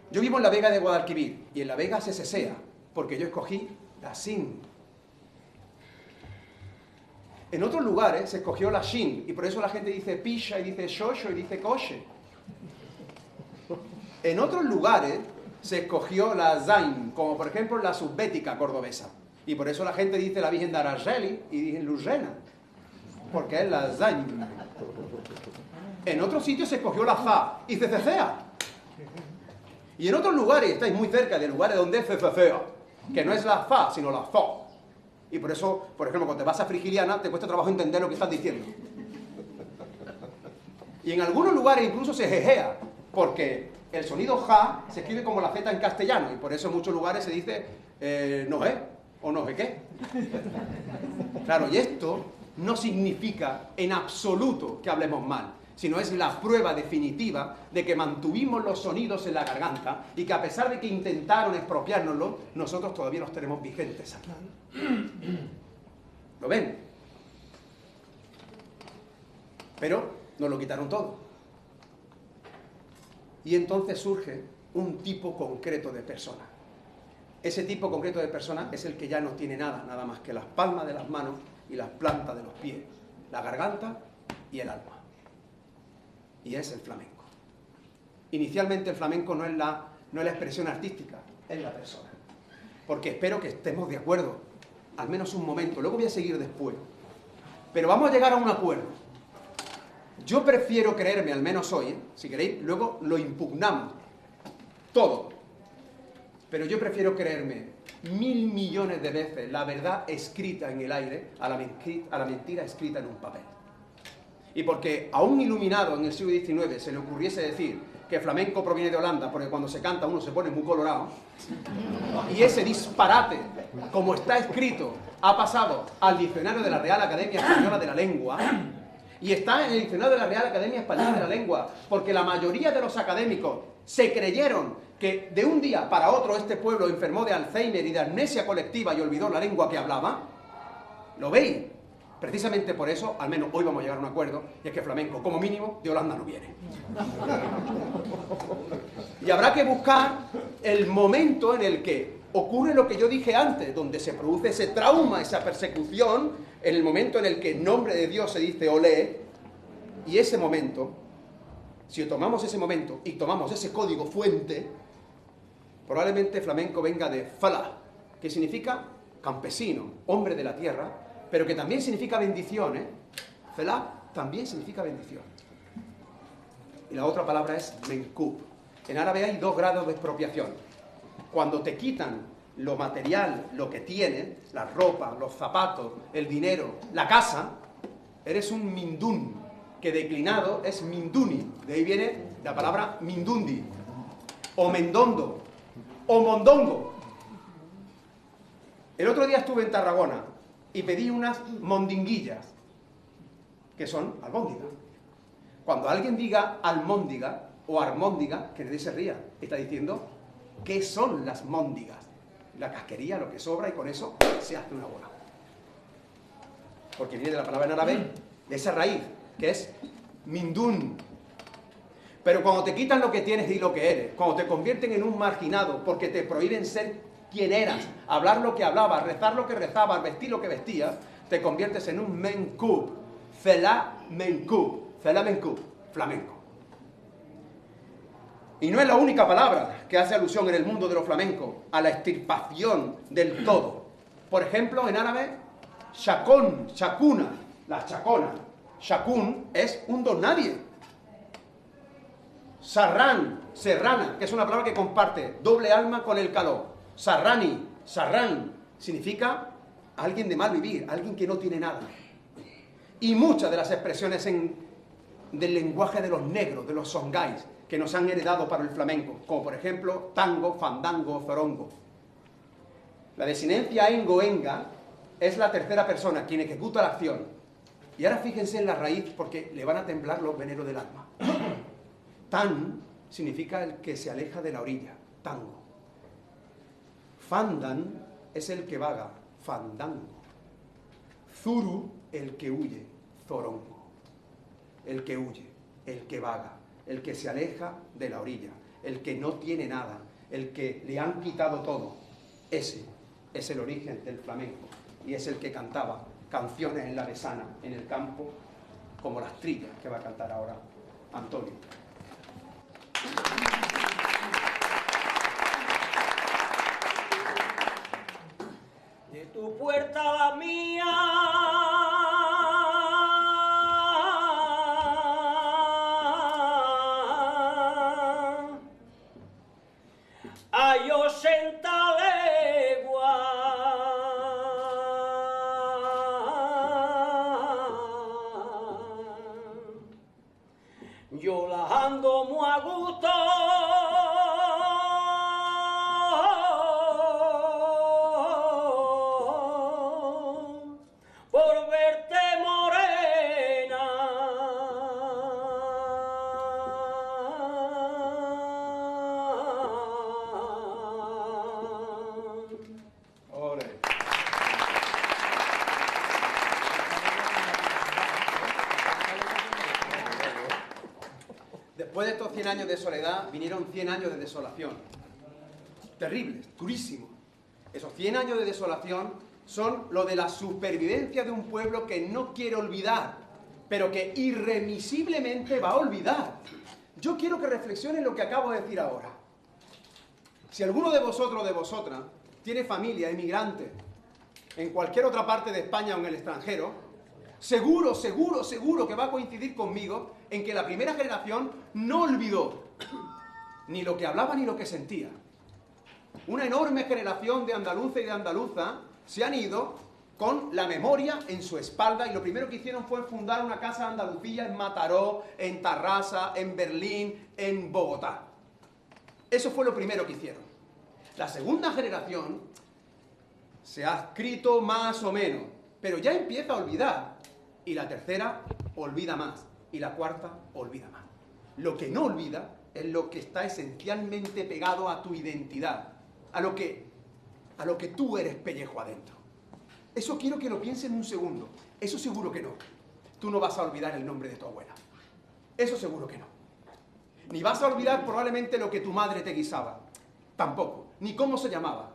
Yo vivo en la Vega de Guadalquivir y en la Vega se sesea, porque yo escogí la sin. En otros lugares se escogió la shin, y por eso la gente dice pisha, y dice shosho, y dice koshe. En otros lugares se escogió la zain, como por ejemplo la subbética cordobesa. Y por eso la gente dice la Virgen de Araceli y dicen Luzena, porque es la zain. En otros sitios se escogió la za y cececea. Y en otros lugares, estáis muy cerca de lugares donde es cececea, que no es la za, sino la zo. Y por eso, por ejemplo, cuando te vas a Frigiliana, te cuesta trabajo entender lo que estás diciendo. Y en algunos lugares incluso se jejea, porque el sonido ja se escribe como la Z en castellano, y por eso en muchos lugares se dice no es, o no sé qué. Claro, y esto no significa en absoluto que hablemos mal, sino es la prueba definitiva de que mantuvimos los sonidos en la garganta y que a pesar de que intentaron expropiárnoslo, nosotros todavía los tenemos vigentes aquí. ¿Lo ven? Pero nos lo quitaron todo. Y entonces surge un tipo concreto de persona. Ese tipo concreto de persona es el que ya no tiene nada más que las palmas de las manos y las plantas de los pies, la garganta y el alma. Y es el flamenco. Inicialmente el flamenco no es la expresión artística, es la persona. Porque espero que estemos de acuerdo, al menos un momento, luego voy a seguir después. Pero vamos a llegar a un acuerdo. Yo prefiero creerme, al menos hoy, si queréis, luego lo impugnamos, todo. Pero yo prefiero creerme 1000 millones de veces la verdad escrita en el aire a la mentira escrita en un papel. Y porque a un iluminado en el siglo XIX se le ocurriese decir que flamenco proviene de Holanda, porque cuando se canta uno se pone muy colorado, y ese disparate, como está escrito, ha pasado al diccionario de la Real Academia Española de la Lengua, y está en el diccionario de la Real Academia Española de la Lengua, porque la mayoría de los académicos se creyeron que de un día para otro este pueblo enfermó de Alzheimer y de amnesia colectiva y olvidó la lengua que hablaba. ¿Lo veis? Precisamente por eso, al menos hoy vamos a llegar a un acuerdo, y es que flamenco, como mínimo, de Holanda no viene. Y habrá que buscar el momento en el que ocurre lo que yo dije antes, donde se produce ese trauma, esa persecución, en el momento en el que en nombre de Dios se dice olé, y ese momento, si tomamos ese momento y tomamos ese código fuente, probablemente flamenco venga de fala, que significa campesino, hombre de la tierra, pero que también significa bendición, ¿eh? Felá también significa bendición. Y la otra palabra es menkub. En árabe hay 2 grados de expropiación. Cuando te quitan lo material, lo que tienes, la ropa, los zapatos, el dinero, la casa, eres un mindún, que declinado es minduni. De ahí viene la palabra mindundi, o mendondo, o mondongo. El otro día estuve en Tarragona y pedí unas mondinguillas, que son albóndigas. Cuando alguien diga almóndiga o armóndiga, que nadie se ría, está diciendo qué son las móndigas. La casquería, lo que sobra, y con eso se hace una bola. Porque viene de la palabra en árabe, de esa raíz, que es mindún. Pero cuando te quitan lo que tienes y lo que eres, cuando te convierten en un marginado porque te prohíben ser quién eras, hablar lo que hablabas, rezar lo que rezabas, vestir lo que vestías, te conviertes en un menku, flamenco. Y no es la única palabra que hace alusión en el mundo de los flamencos a la extirpación del todo. Por ejemplo, en árabe, shakón, shakuna, la chacona. Shakun es un don nadie. Sarrán, serrana, que es una palabra que comparte doble alma con el caló. Sarrani, sarrán, significa alguien de mal vivir, alguien que no tiene nada. Y muchas de las expresiones del lenguaje de los negros, de los songhais, que nos han heredado para el flamenco, como por ejemplo tango, fandango, zorongo. La desinencia engo-enga es la tercera persona, quien ejecuta la acción. Y ahora fíjense en la raíz, porque le van a temblar los veneros del alma. Tan significa el que se aleja de la orilla, tango. Fandan es el que vaga, fandango. Zuru, el que huye, zorongo. El que huye, el que vaga, el que se aleja de la orilla, el que no tiene nada, el que le han quitado todo. Ese es el origen del flamenco y es el que cantaba canciones en la mesana, en el campo, como las trillas que va a cantar ahora Antonio.
De tu puerta a la mía, hay 80 leguas. Yo la ando muy a gusto. Por verte morena.
¡Ole! Después de estos 100 años de soledad, vinieron 100 años de desolación. Terribles, durísimos. Esos 100 años de desolación son lo de la supervivencia de un pueblo que no quiere olvidar, pero que irremisiblemente va a olvidar. Yo quiero que reflexionen lo que acabo de decir ahora. Si alguno de vosotros o de vosotras tiene familia emigrante en cualquier otra parte de España o en el extranjero, seguro que va a coincidir conmigo en que la primera generación no olvidó ni lo que hablaba ni lo que sentía. Una enorme generación de andaluces y de andaluzas se han ido con la memoria en su espalda y lo primero que hicieron fue fundar una casa de Andalucía en Mataró, en Tarrasa, en Berlín, en Bogotá. Eso fue lo primero que hicieron. La segunda generación se ha escrito más o menos, pero ya empieza a olvidar. Y la tercera olvida más. Y la cuarta olvida más. Lo que no olvida es lo que está esencialmente pegado a tu identidad, a lo que tú eres pellejo adentro. Eso quiero que lo piensen un segundo. Eso seguro que no. Tú no vas a olvidar el nombre de tu abuela. Eso seguro que no. Ni vas a olvidar probablemente lo que tu madre te guisaba. Tampoco. Ni cómo se llamaba.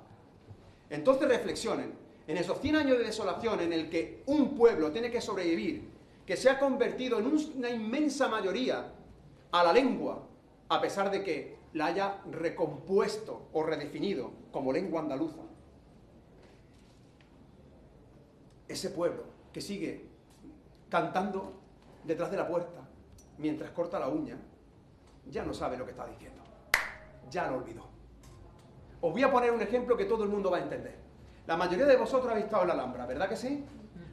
Entonces reflexionen. En esos 100 años de desolación en el que un pueblo tiene que sobrevivir, que se ha convertido en una inmensa mayoría a la lengua, a pesar de que la haya recompuesto o redefinido como lengua andaluza. Ese pueblo que sigue cantando detrás de la puerta mientras corta la uña, ya no sabe lo que está diciendo. Ya lo olvidó. Os voy a poner un ejemplo que todo el mundo va a entender. La mayoría de vosotros habéis estado en la Alhambra, ¿verdad que sí?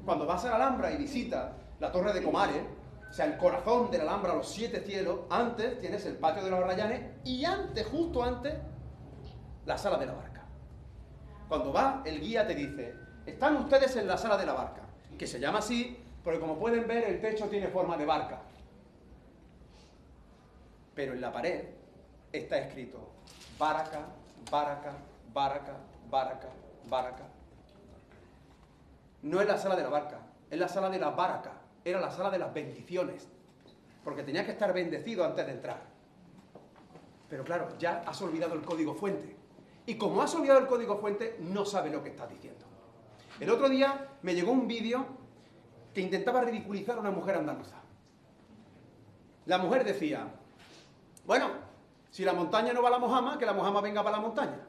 Cuando vas a la Alhambra y visitas la Torre de Comares, o sea, el corazón de la Alhambra, los 7 cielos, antes tienes el patio de los Arrayanes y antes, justo antes, la sala de la barca. Cuando va, el guía te dice, están ustedes en la sala de la barca, que se llama así porque como pueden ver el techo tiene forma de barca. Pero en la pared está escrito Baraka, Baraka, Baraka, Baraka, Baraka. No es la sala de la barca, es la sala de la baraka. Era la sala de las bendiciones, porque tenías que estar bendecido antes de entrar. Pero claro, ya has olvidado el código fuente. Y como has olvidado el código fuente, no sabes lo que estás diciendo. El otro día me llegó un vídeo que intentaba ridiculizar a una mujer andaluza. La mujer decía, bueno, si la montaña no va a la mojama, que la mojama venga para la montaña.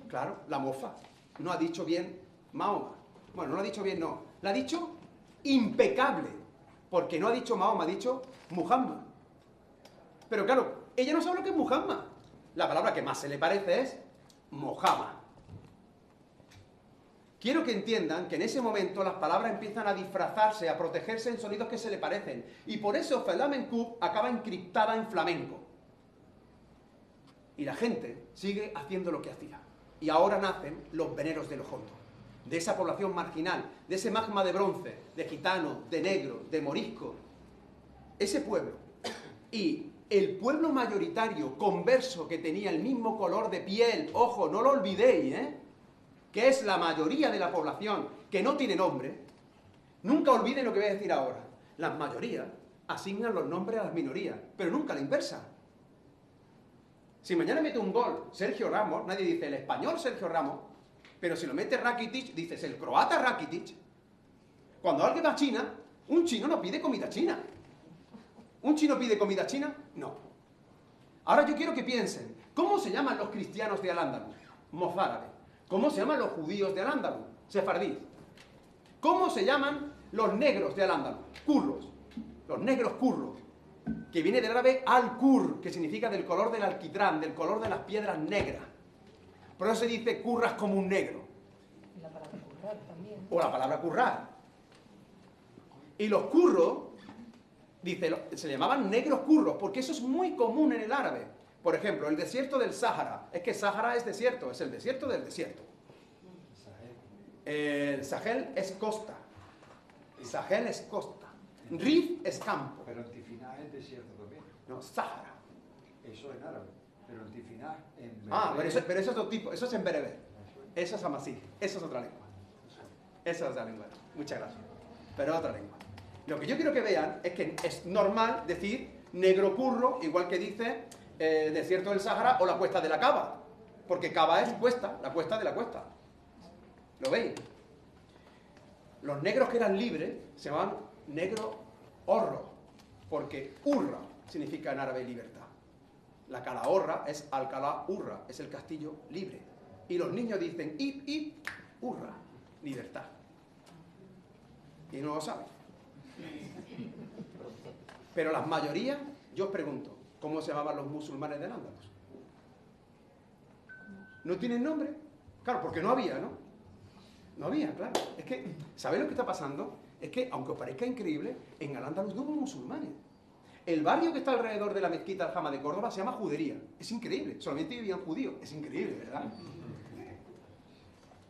Claro, la mofa. No ha dicho bien Mahoma. Bueno, no lo ha dicho bien, no. La ha dicho impecable. Porque no ha dicho Mahoma, ha dicho Muhammad. Pero claro, ella no sabe lo que es Muhammad. La palabra que más se le parece es Mojama. Quiero que entiendan que en ese momento las palabras empiezan a disfrazarse, a protegerse en sonidos que se le parecen. Y por eso Flamenco acaba encriptada en flamenco. Y la gente sigue haciendo lo que hacía. Y ahora nacen los veneros de los hondos. De esa población marginal, de ese magma de bronce, de gitano, de negro, de morisco. Ese pueblo. Y el pueblo mayoritario, converso, que tenía el mismo color de piel, ojo, no lo olvidéis, que es la mayoría de la población que no tiene nombre, nunca olviden lo que voy a decir ahora. Las mayorías asignan los nombres a las minorías, pero nunca la inversa. Si mañana mete un gol Sergio Ramos, nadie dice el español Sergio Ramos, pero si lo mete Rakitic, dices el croata Rakitic. Cuando alguien va a China, un chino no pide comida china. ¿Un chino pide comida china? No. Ahora yo quiero que piensen, ¿cómo se llaman los cristianos de Al-Ándalus? Mozárabes. ¿Cómo se llaman los judíos de Al-Ándalus? Sefardíes. ¿Cómo se llaman los negros de Al-Ándalus? Curros. Los negros curros. Que viene del árabe al-kur, que significa del color del alquitrán, del color de las piedras negras. Por eso se dice curras como un negro.
Y la palabra currar también.
O la palabra currar. Y los curros, dice, se llamaban negros curros, porque eso es muy común en el árabe. Por ejemplo, el desierto del Sáhara. Es que Sáhara es desierto, es el desierto del desierto. El Sahel es costa. El Sahel es costa. Rif es campo.
Pero Antifinaj es desierto también.
No, Sáhara.
Eso en árabe. Pero Antifinaj en...
Pero eso es otro tipo, eso es en bereber. Eso es amasí, eso es otra lengua. Esa es otra lengua. Muchas gracias. Pero es otra lengua. Lo que yo quiero que vean es que es normal decir negro curro, igual que dice desierto del Sáhara o la cuesta de la Cava. Porque Cava es cuesta, la cuesta de la cuesta. ¿Lo veis? Los negros que eran libres se llamaban negro horro, porque urra significa en árabe libertad. La calahorra es Alcalá Urra, es el castillo libre. Y los niños dicen ip, urra, libertad. Y no lo saben. Pero las mayorías, yo os pregunto, ¿cómo se llamaban los musulmanes de Al-Ándalus? ¿No tienen nombre? Claro, porque no había, ¿no? No había, claro. Es que, ¿sabéis lo que está pasando? Es que, aunque os parezca increíble, en Al-Ándalus no hubo musulmanes. El barrio que está alrededor de la mezquita Aljama de Córdoba se llama Judería. Es increíble. Solamente vivían judíos. Es increíble, ¿verdad?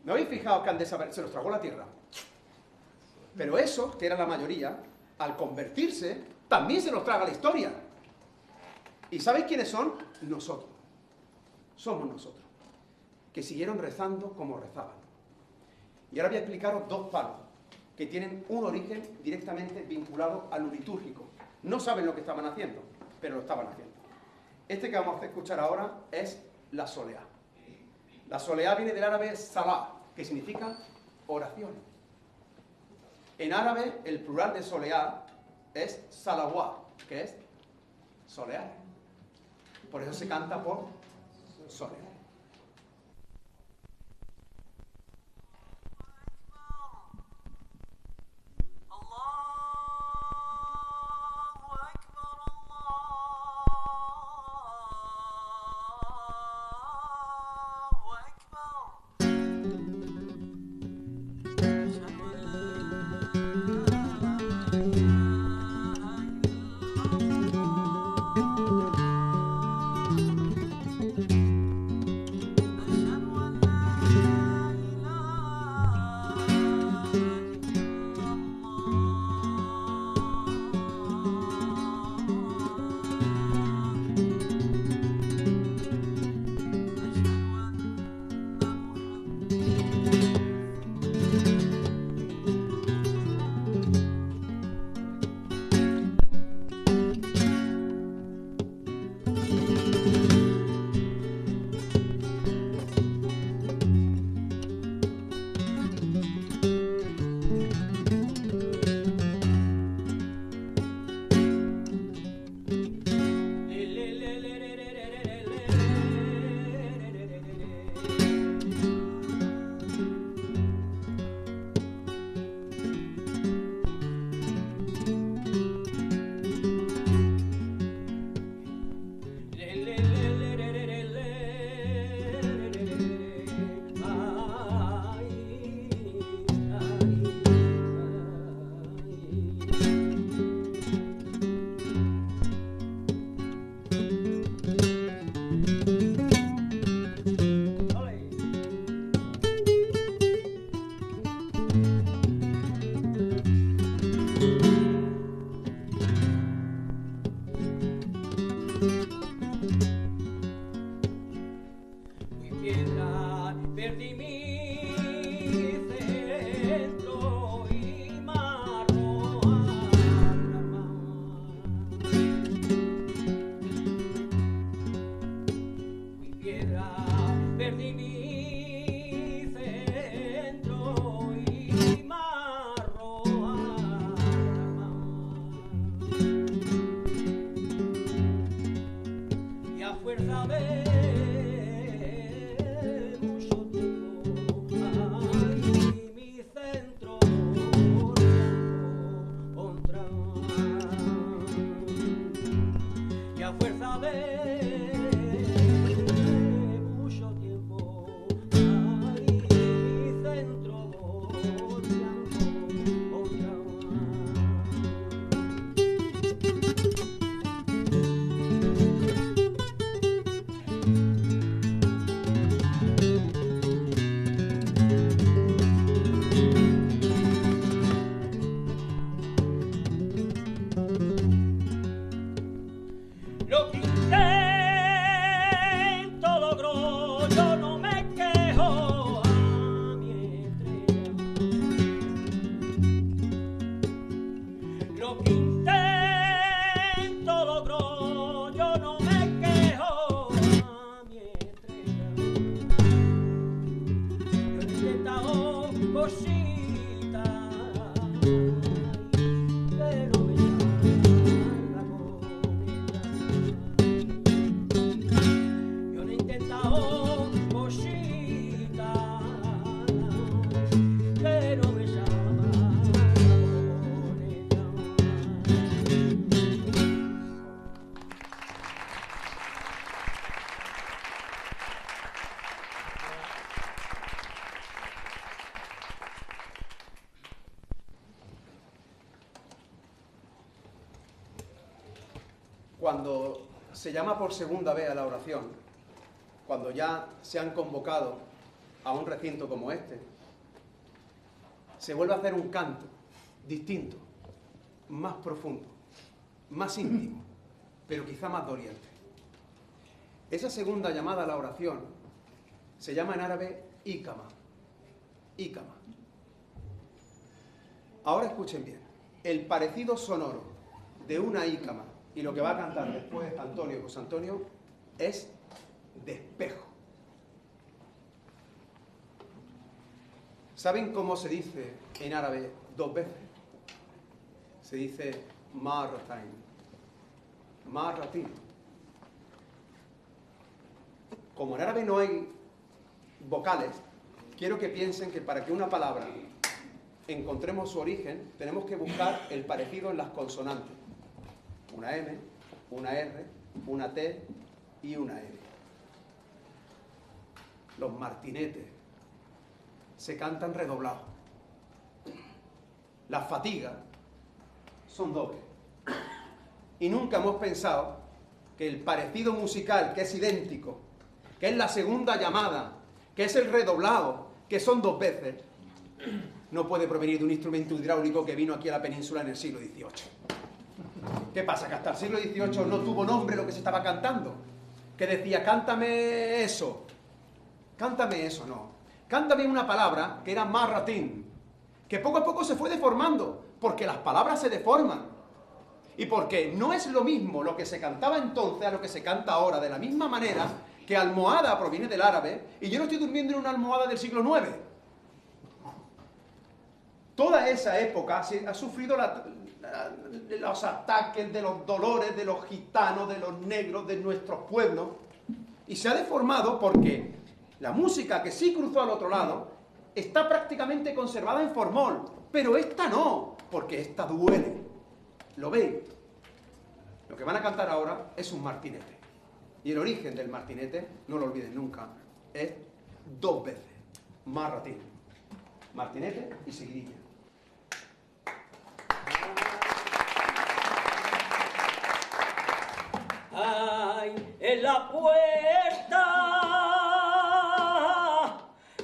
¿No habéis fijado que han desaparecido? Se los tragó la tierra. Pero esos, que era la mayoría, al convertirse, también se los traga la historia. ¿Y sabéis quiénes son? Nosotros. Somos nosotros. Que siguieron rezando como rezaban. Y ahora voy a explicaros dos palos que tienen un origen directamente vinculado a lo litúrgico. No saben lo que estaban haciendo, pero lo estaban haciendo. Este que vamos a escuchar ahora es la soleá. La soleá viene del árabe salah, que significa oración. En árabe, el plural de soleá es salawá, que es solear. Por eso se canta por soleá.
lo que intento logro, yo no me quejo a mi estrella. Yo he intentado cositas, pero me salga bonita. Yo he intentado cositas, pero me salga bonita.
Cuando se llama por segunda vez a la oración, cuando ya se han convocado a un recinto como este, se vuelve a hacer un canto distinto, más profundo, más íntimo, pero quizá más doliente. Esa segunda llamada a la oración se llama en árabe ícama. Ícama. Ahora escuchen bien, el parecido sonoro de una ícama y lo que va a cantar después Antonio José Antonio es despejo. ¿Saben cómo se dice en árabe dos veces? Se dice marratain. Marratin. Como en árabe no hay vocales, quiero que piensen que para que una palabra encontremos su origen, tenemos que buscar el parecido en las consonantes. Una M, una R, una T y una N. Los martinetes se cantan redoblados. Las fatigas son dobles. Y nunca hemos pensado que el parecido musical, que es idéntico, que es la segunda llamada, que es el redoblado, que son dos veces, no puede provenir de un instrumento hidráulico que vino aquí a la península en el siglo XVIII. ¿Qué pasa? Que hasta el siglo XVIII no tuvo nombre lo que se estaba cantando. Que decía, cántame eso. Cántame eso, no. Cántame una palabra que era marratín, que poco a poco se fue deformando, porque las palabras se deforman. Y porque no es lo mismo lo que se cantaba entonces a lo que se canta ahora, de la misma manera que almohada proviene del árabe, y yo no estoy durmiendo en una almohada del siglo IX. Toda esa época ha sufrido los ataques de los dolores de los gitanos, de los negros, de nuestros pueblos, y se ha deformado porque la música que sí cruzó al otro lado está prácticamente conservada en formol, pero esta no, porque esta duele. ¿Lo veis? Lo que van a cantar ahora es un martinete, y el origen del martinete, no lo olviden nunca, es dos veces, marratín, martinete y seguidilla.
Ay, en la puerta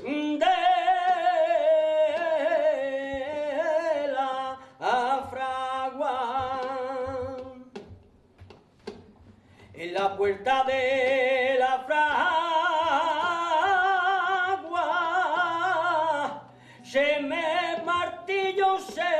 de la fragua, en la puerta de la fragua, se me martillo se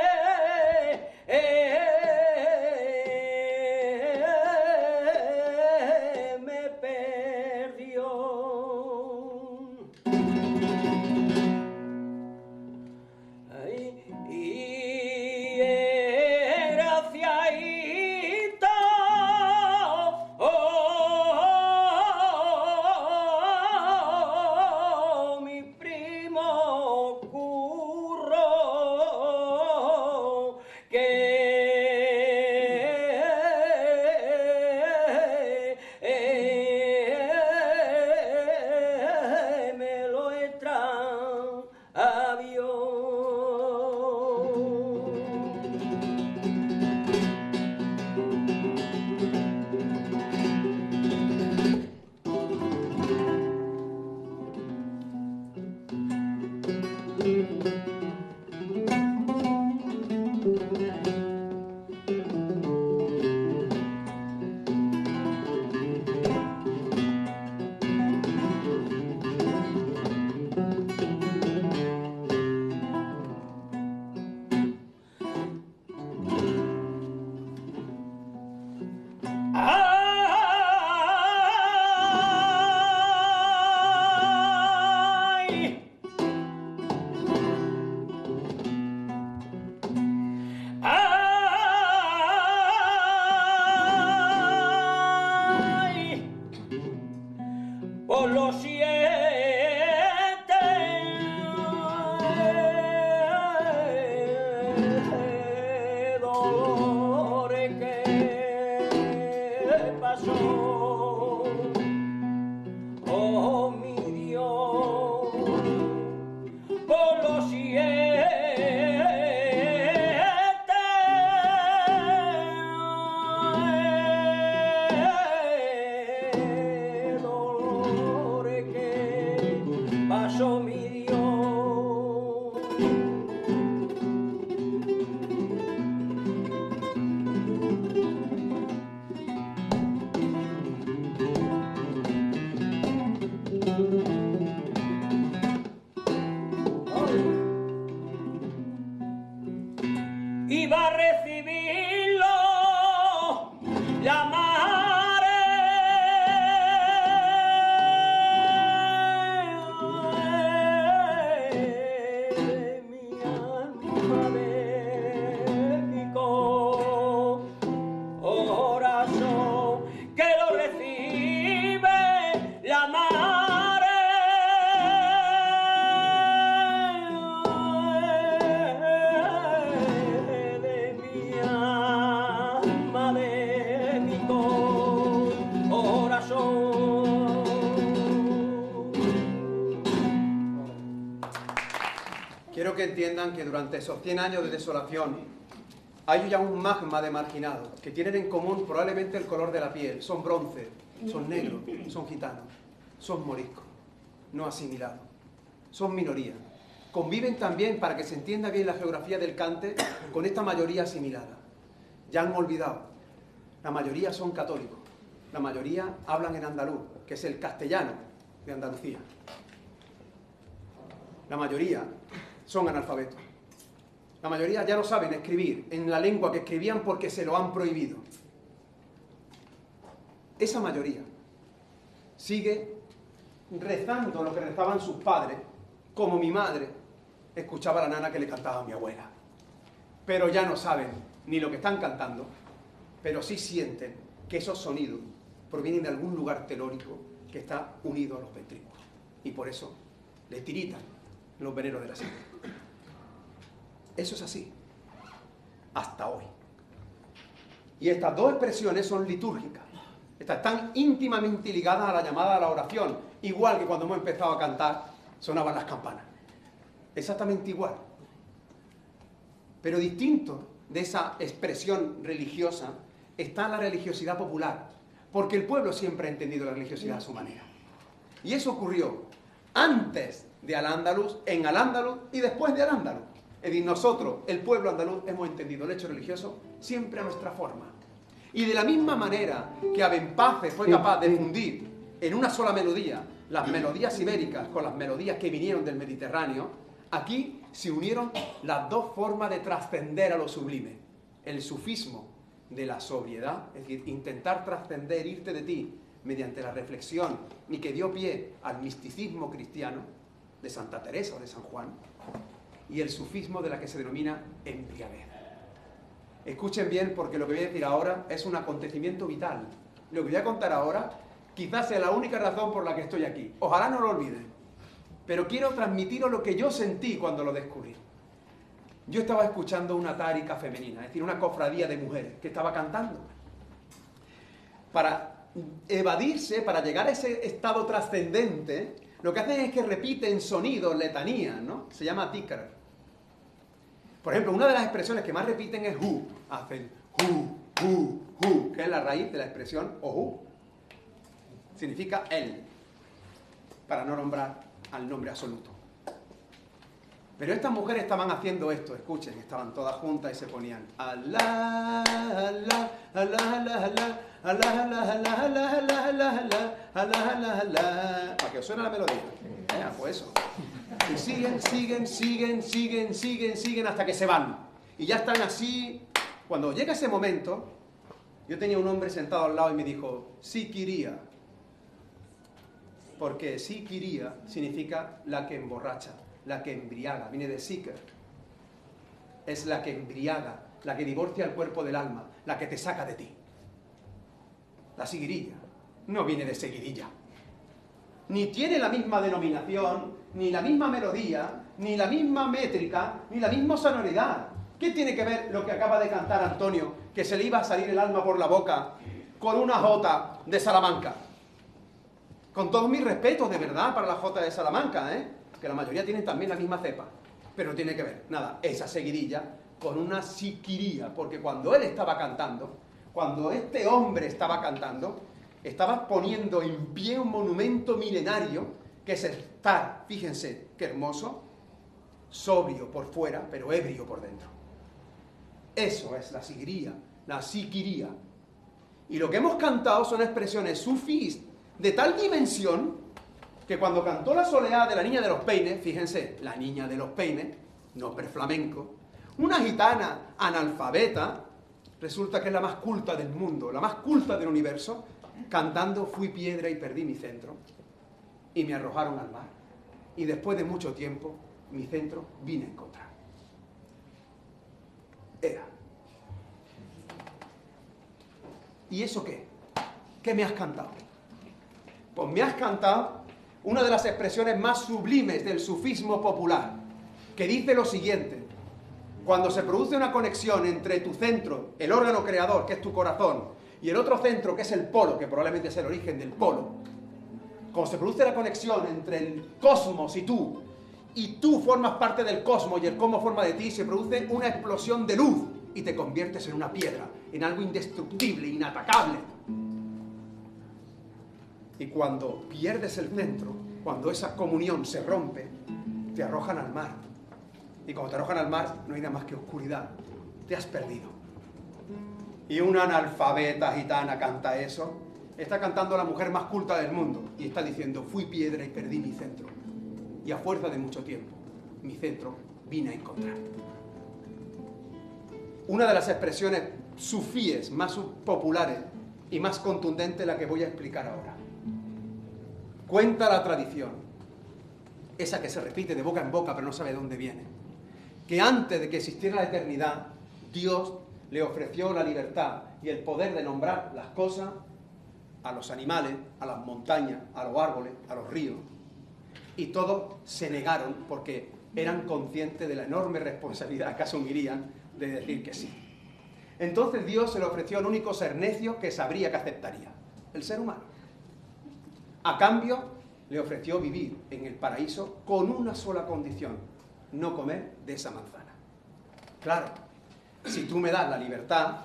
y va a recibirlo la madre, mi alma de mi corazón, que lo recibe la madre de mi alma, de mi corazón.
Quiero que entiendan que durante esos 100 años de desolación hay ya un magma de marginados que tienen en común probablemente el color de la piel. Son bronce, son negros, son gitanos, son moriscos, no asimilados, son minoría. Conviven también, para que se entienda bien la geografía del cante, con esta mayoría asimilada. Ya han olvidado, la mayoría son católicos, la mayoría hablan en andaluz, que es el castellano de Andalucía. La mayoría son analfabetos. La mayoría ya no saben escribir en la lengua que escribían porque se lo han prohibido. Esa mayoría sigue rezando lo que rezaban sus padres, como mi madre escuchaba a la nana que le cantaba a mi abuela. Pero ya no saben ni lo que están cantando, pero sí sienten que esos sonidos provienen de algún lugar telórico que está unido a los ventrículos. Y por eso le tiritan los veneros de la sangre. Eso es así, hasta hoy. Y estas dos expresiones son litúrgicas. Están íntimamente ligadas a la llamada a la oración, igual que cuando hemos empezado a cantar sonaban las campanas. Exactamente igual. Pero distinto de esa expresión religiosa está la religiosidad popular, porque el pueblo siempre ha entendido la religiosidad a su manera. Y eso ocurrió antes de Al-Ándalus, en Al-Ándalus y después de Al-Ándalus. Es decir, nosotros, el pueblo andaluz, hemos entendido el hecho religioso siempre a nuestra forma. Y de la misma manera que Abenpace fue capaz de fundir en una sola melodía las melodías ibéricas con las melodías que vinieron del Mediterráneo, aquí se unieron las dos formas de trascender a lo sublime. El sufismo de la sobriedad, es decir, intentar trascender, irte de ti mediante la reflexión, y que dio pie al misticismo cristiano de Santa Teresa o de San Juan, y el sufismo de la que se denomina embriaguez. Escuchen bien, porque lo que voy a decir ahora es un acontecimiento vital. Lo que voy a contar ahora quizás sea la única razón por la que estoy aquí. Ojalá no lo olviden. Pero quiero transmitiros lo que yo sentí cuando lo descubrí. Yo estaba escuchando una tárica femenina, es decir, una cofradía de mujeres que estaba cantando. Para evadirse, para llegar a ese estado trascendente, lo que hacen es que repiten sonidos, letanías, ¿no? Se llama tikar. Por ejemplo, una de las expresiones que más repiten es hu. Hacen hu, que es la raíz de la expresión ohu. Significa él, para no nombrar al nombre absoluto. Pero estas mujeres estaban haciendo esto, escuchen, estaban todas juntas y se ponían Alá, alá, alá, alá, alá, alá, alá, alá, alá, alá, alá, alá, alá, alá, para que os suene la melodía. Pues eso. Y siguen hasta que se van. Y ya están así. Cuando llega ese momento, yo tenía un hombre sentado al lado y me dijo, siquiría. Porque siquiría significa la que emborracha, la que embriaga, viene de siker. Es la que embriaga, la que divorcia el cuerpo del alma, la que te saca de ti. La seguirilla no viene de seguidilla. Ni tiene la misma denominación, ni la misma melodía, ni la misma métrica, ni la misma sonoridad. ¿Qué tiene que ver lo que acaba de cantar Antonio, que se le iba a salir el alma por la boca, con una jota de Salamanca? Con todos mis respetos, de verdad, para la jota de Salamanca, que la mayoría tienen también la misma cepa. Pero no tiene que ver, nada, esa seguidilla con una siquiría, porque cuando él estaba cantando, cuando este hombre estaba cantando, estaba poniendo en pie un monumento milenario, que es estar, fíjense qué hermoso, sobrio por fuera, pero ebrio por dentro. Eso es la siquiría, la siquiría. Y lo que hemos cantado son expresiones sufís de tal dimensión que cuando cantó la soleá de la Niña de los Peines, fíjense, la Niña de los Peines, nombre flamenco, Una gitana analfabeta, resulta que es la más culta del mundo, la más culta del universo, cantando fui piedra y perdí mi centro. Y me arrojaron al mar. Y después de mucho tiempo, mi centro vine a encontrar. Era. ¿Y eso qué? ¿Qué me has cantado? Pues me has cantado una de las expresiones más sublimes del sufismo popular, que dice lo siguiente: cuando se produce una conexión entre tu centro, el órgano creador, que es tu corazón, y el otro centro, que es el polo, que probablemente es el origen del polo, cuando se produce la conexión entre el cosmos y tú formas parte del cosmos y el cosmos forma de ti, se produce una explosión de luz y te conviertes en una piedra, en algo indestructible, inatacable. Y cuando pierdes el centro, cuando esa comunión se rompe, te arrojan al mar. Y cuando te arrojan al mar, no hay nada más que oscuridad. Te has perdido. Y una analfabeta gitana canta eso. Está cantando la mujer más culta del mundo. Y está diciendo, fui piedra y perdí mi centro. Y a fuerza de mucho tiempo, mi centro vine a encontrar. Una de las expresiones sufíes más populares y más contundentes, la que voy a explicar ahora. Cuenta la tradición, esa que se repite de boca en boca pero no sabe de dónde viene, que antes de que existiera la eternidad, Dios le ofreció la libertad y el poder de nombrar las cosas a los animales, a las montañas, a los árboles, a los ríos, y todos se negaron porque eran conscientes de la enorme responsabilidad que asumirían de decir que sí. Entonces Dios se le ofreció al único ser necio que sabría que aceptaría, el ser humano. A cambio, le ofreció vivir en el paraíso con una sola condición: no comer de esa manzana. Claro, si tú me das la libertad,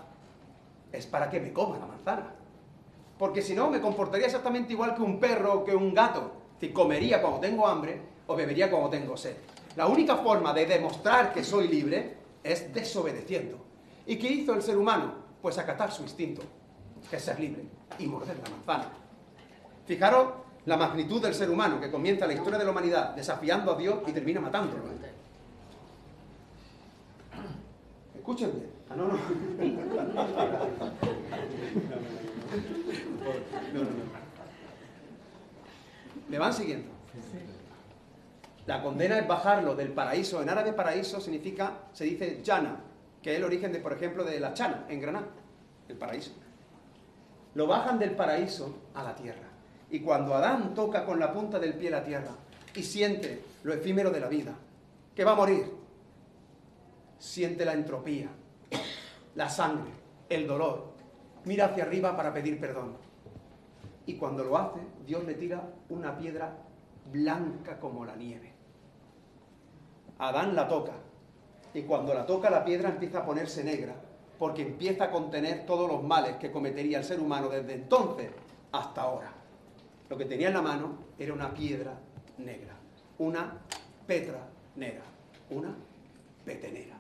es para que me coma la manzana. Porque si no, me comportaría exactamente igual que un perro o que un gato. Si comería cuando tengo hambre o bebería cuando tengo sed. La única forma de demostrar que soy libre es desobedeciendo. ¿Y qué hizo el ser humano? Pues acatar su instinto, que es ser libre, y morder la manzana. Fijaros la magnitud del ser humano, que comienza la historia de la humanidad desafiando a Dios y termina matándolo. Escúchenme. Ah, no. ¿Me van siguiendo? La condena es bajarlo del paraíso. En árabe paraíso significa, se dice Jana, que es el origen de, por ejemplo, de la Chana, en Granada, el paraíso. Lo bajan del paraíso a la tierra. Y cuando Adán toca con la punta del pie la tierra y siente lo efímero de la vida, que va a morir, siente la entropía, la sangre, el dolor, mira hacia arriba para pedir perdón. Y cuando lo hace, Dios le tira una piedra blanca como la nieve. Adán la toca, y cuando la toca la piedra empieza a ponerse negra, porque empieza a contener todos los males que cometería el ser humano desde entonces hasta ahora. Lo que tenía en la mano era una piedra negra, una petra negra, una petenera.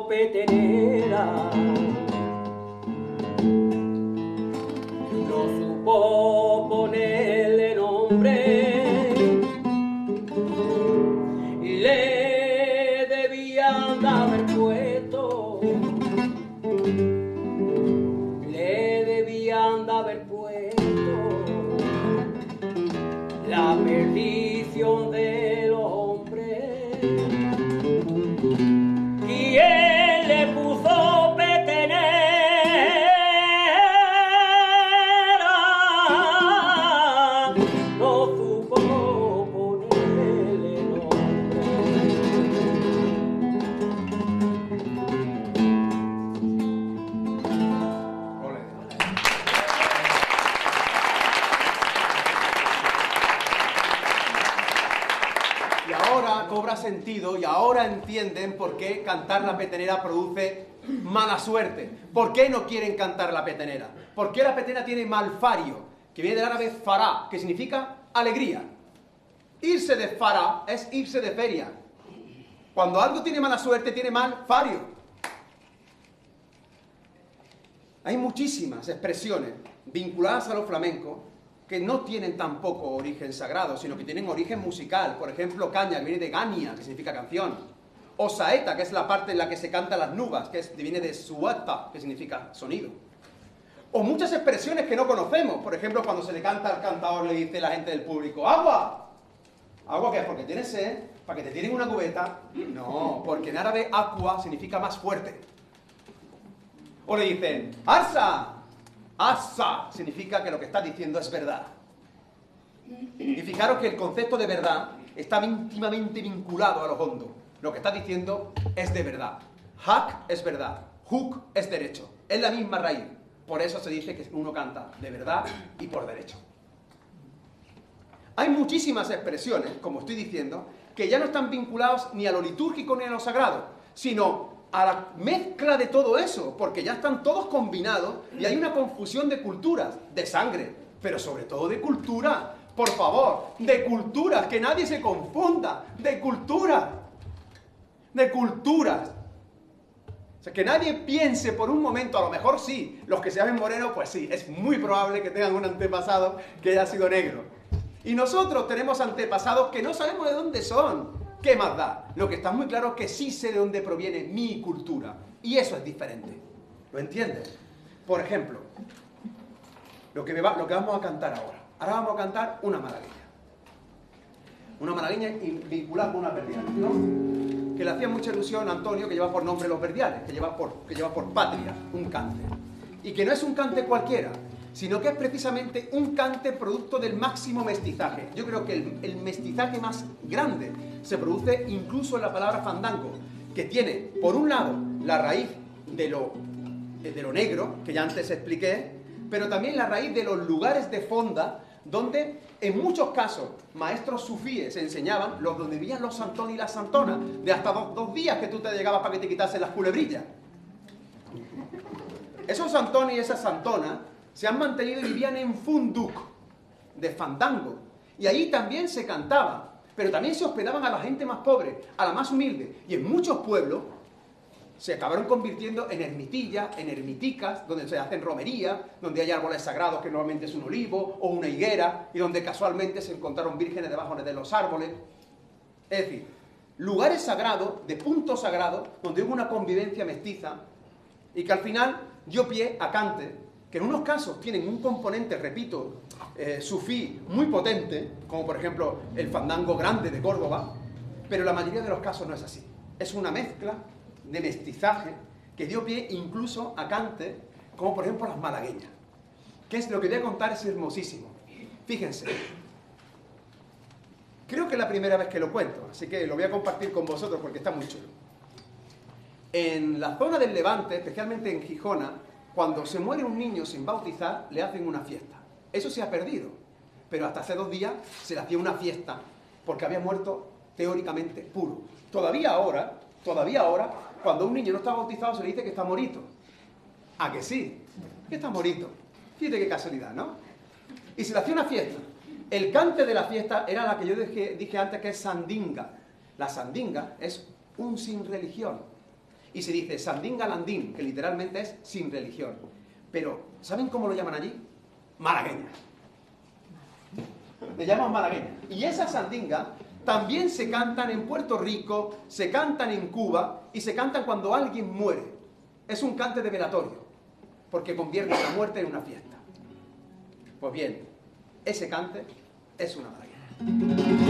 Petenera, no supo ponerle nombre, le debían de haber puesto, la perdición de los hombres. ¿Quién le puso petenera? No supo ponerle nombre.
cobra sentido y ahora entienden por qué cantar la petenera produce mala suerte. ¿Por qué no quieren cantar la petenera? ¿Por qué la petenera tiene malfario? Que viene del árabe fará, que significa alegría. Irse de fará es irse de feria. Cuando algo tiene mala suerte, tiene malfario. Hay muchísimas expresiones vinculadas a lo flamenco que no tienen tampoco origen sagrado, sino que tienen origen musical. Por ejemplo, caña, que viene de gania, que significa canción. O saeta, que es la parte en la que se cantan las nubas, que viene de suata, que significa sonido. O muchas expresiones que no conocemos. Por ejemplo, cuando se le canta al cantador, le dice la gente del público, ¡agua! ¿Agua qué es? ¿Porque tienes sed? ¿Para que te tiren una cubeta? No, porque en árabe aqua significa más fuerte. O le dicen, ¡arsa! Asa significa que lo que está diciendo es verdad. Y fijaros que el concepto de verdad está íntimamente vinculado a lo hondo. Lo que está diciendo es de verdad. Hak es verdad, huk es derecho. Es la misma raíz. Por eso se dice que uno canta de verdad y por derecho. Hay muchísimas expresiones, como estoy diciendo, que ya no están vinculados ni a lo litúrgico ni a lo sagrado, sino a la mezcla de todo eso, porque ya están todos combinados y hay una confusión de culturas, de sangre, pero sobre todo de cultura. Por favor, de culturas, que nadie se confunda, de culturas. De culturas. O sea, que nadie piense por un momento, a lo mejor sí, los que se llamen moreno, pues sí, es muy probable que tengan un antepasado que haya sido negro. Y nosotros tenemos antepasados que no sabemos de dónde son. ¿Qué más da? Lo que está muy claro es que sí sé de dónde proviene mi cultura. Y eso es diferente. ¿Lo entiendes? Por ejemplo, lo que vamos a cantar ahora. Ahora vamos a cantar una malagueña. Una malagueña vinculada con una verdiales, ¿no? Que le hacía mucha ilusión a Antonio, que lleva por nombre Los Verdiales, que lleva por patria un cante. Y que no es un cante cualquiera, sino que es precisamente un cante producto del máximo mestizaje. Yo creo que el mestizaje más grande se produce incluso en la palabra fandango, que tiene, por un lado, la raíz de lo negro, que ya antes expliqué, pero también la raíz de los lugares de fonda, donde en muchos casos maestros sufíes enseñaban donde vivían los santones y las santonas, de hasta dos días que tú te llegabas para que te quitasen las culebrillas. Esos santones y esas santonas se han mantenido y vivían en funduk, de fandango. Y ahí también se cantaba, pero también se hospedaban a la gente más pobre, a la más humilde. Y en muchos pueblos se acabaron convirtiendo en ermitillas, en ermiticas, donde se hacen romería, donde hay árboles sagrados que normalmente es un olivo o una higuera, y donde casualmente se encontraron vírgenes debajo de los árboles. Es decir, lugares sagrados, de puntos sagrados, donde hubo una convivencia mestiza, y que al final dio pie a cantes, que en unos casos tienen un componente, repito, sufí muy potente, como por ejemplo el fandango grande de Córdoba, pero la mayoría de los casos no es así. Es una mezcla de mestizaje que dio pie incluso a cantes, como por ejemplo las malagueñas. Que es lo que voy a contar, es hermosísimo. Fíjense, creo que es la primera vez que lo cuento, así que lo voy a compartir con vosotros porque está muy chulo. En la zona del Levante, especialmente en Gijona, cuando se muere un niño sin bautizar, le hacen una fiesta. Eso se ha perdido, pero hasta hace 2 días se le hacía una fiesta porque había muerto teóricamente puro. Todavía ahora, cuando un niño no está bautizado se le dice que está morito. ¿A que sí? Que está morito. Fíjate qué casualidad, ¿no? Y se le hacía una fiesta. El cante de la fiesta era la que yo dije antes, que es sandinga. La sandinga es un sin religión. Y se dice sandinga landín, que literalmente es sin religión. Pero, ¿saben cómo lo llaman allí? Malagueña. Le llaman malagueña. Y esas sandingas también se cantan en Puerto Rico, se cantan en Cuba y se cantan cuando alguien muere. Es un cante de velatorio, porque convierte la muerte en una fiesta. Pues bien, ese cante es una malagueña.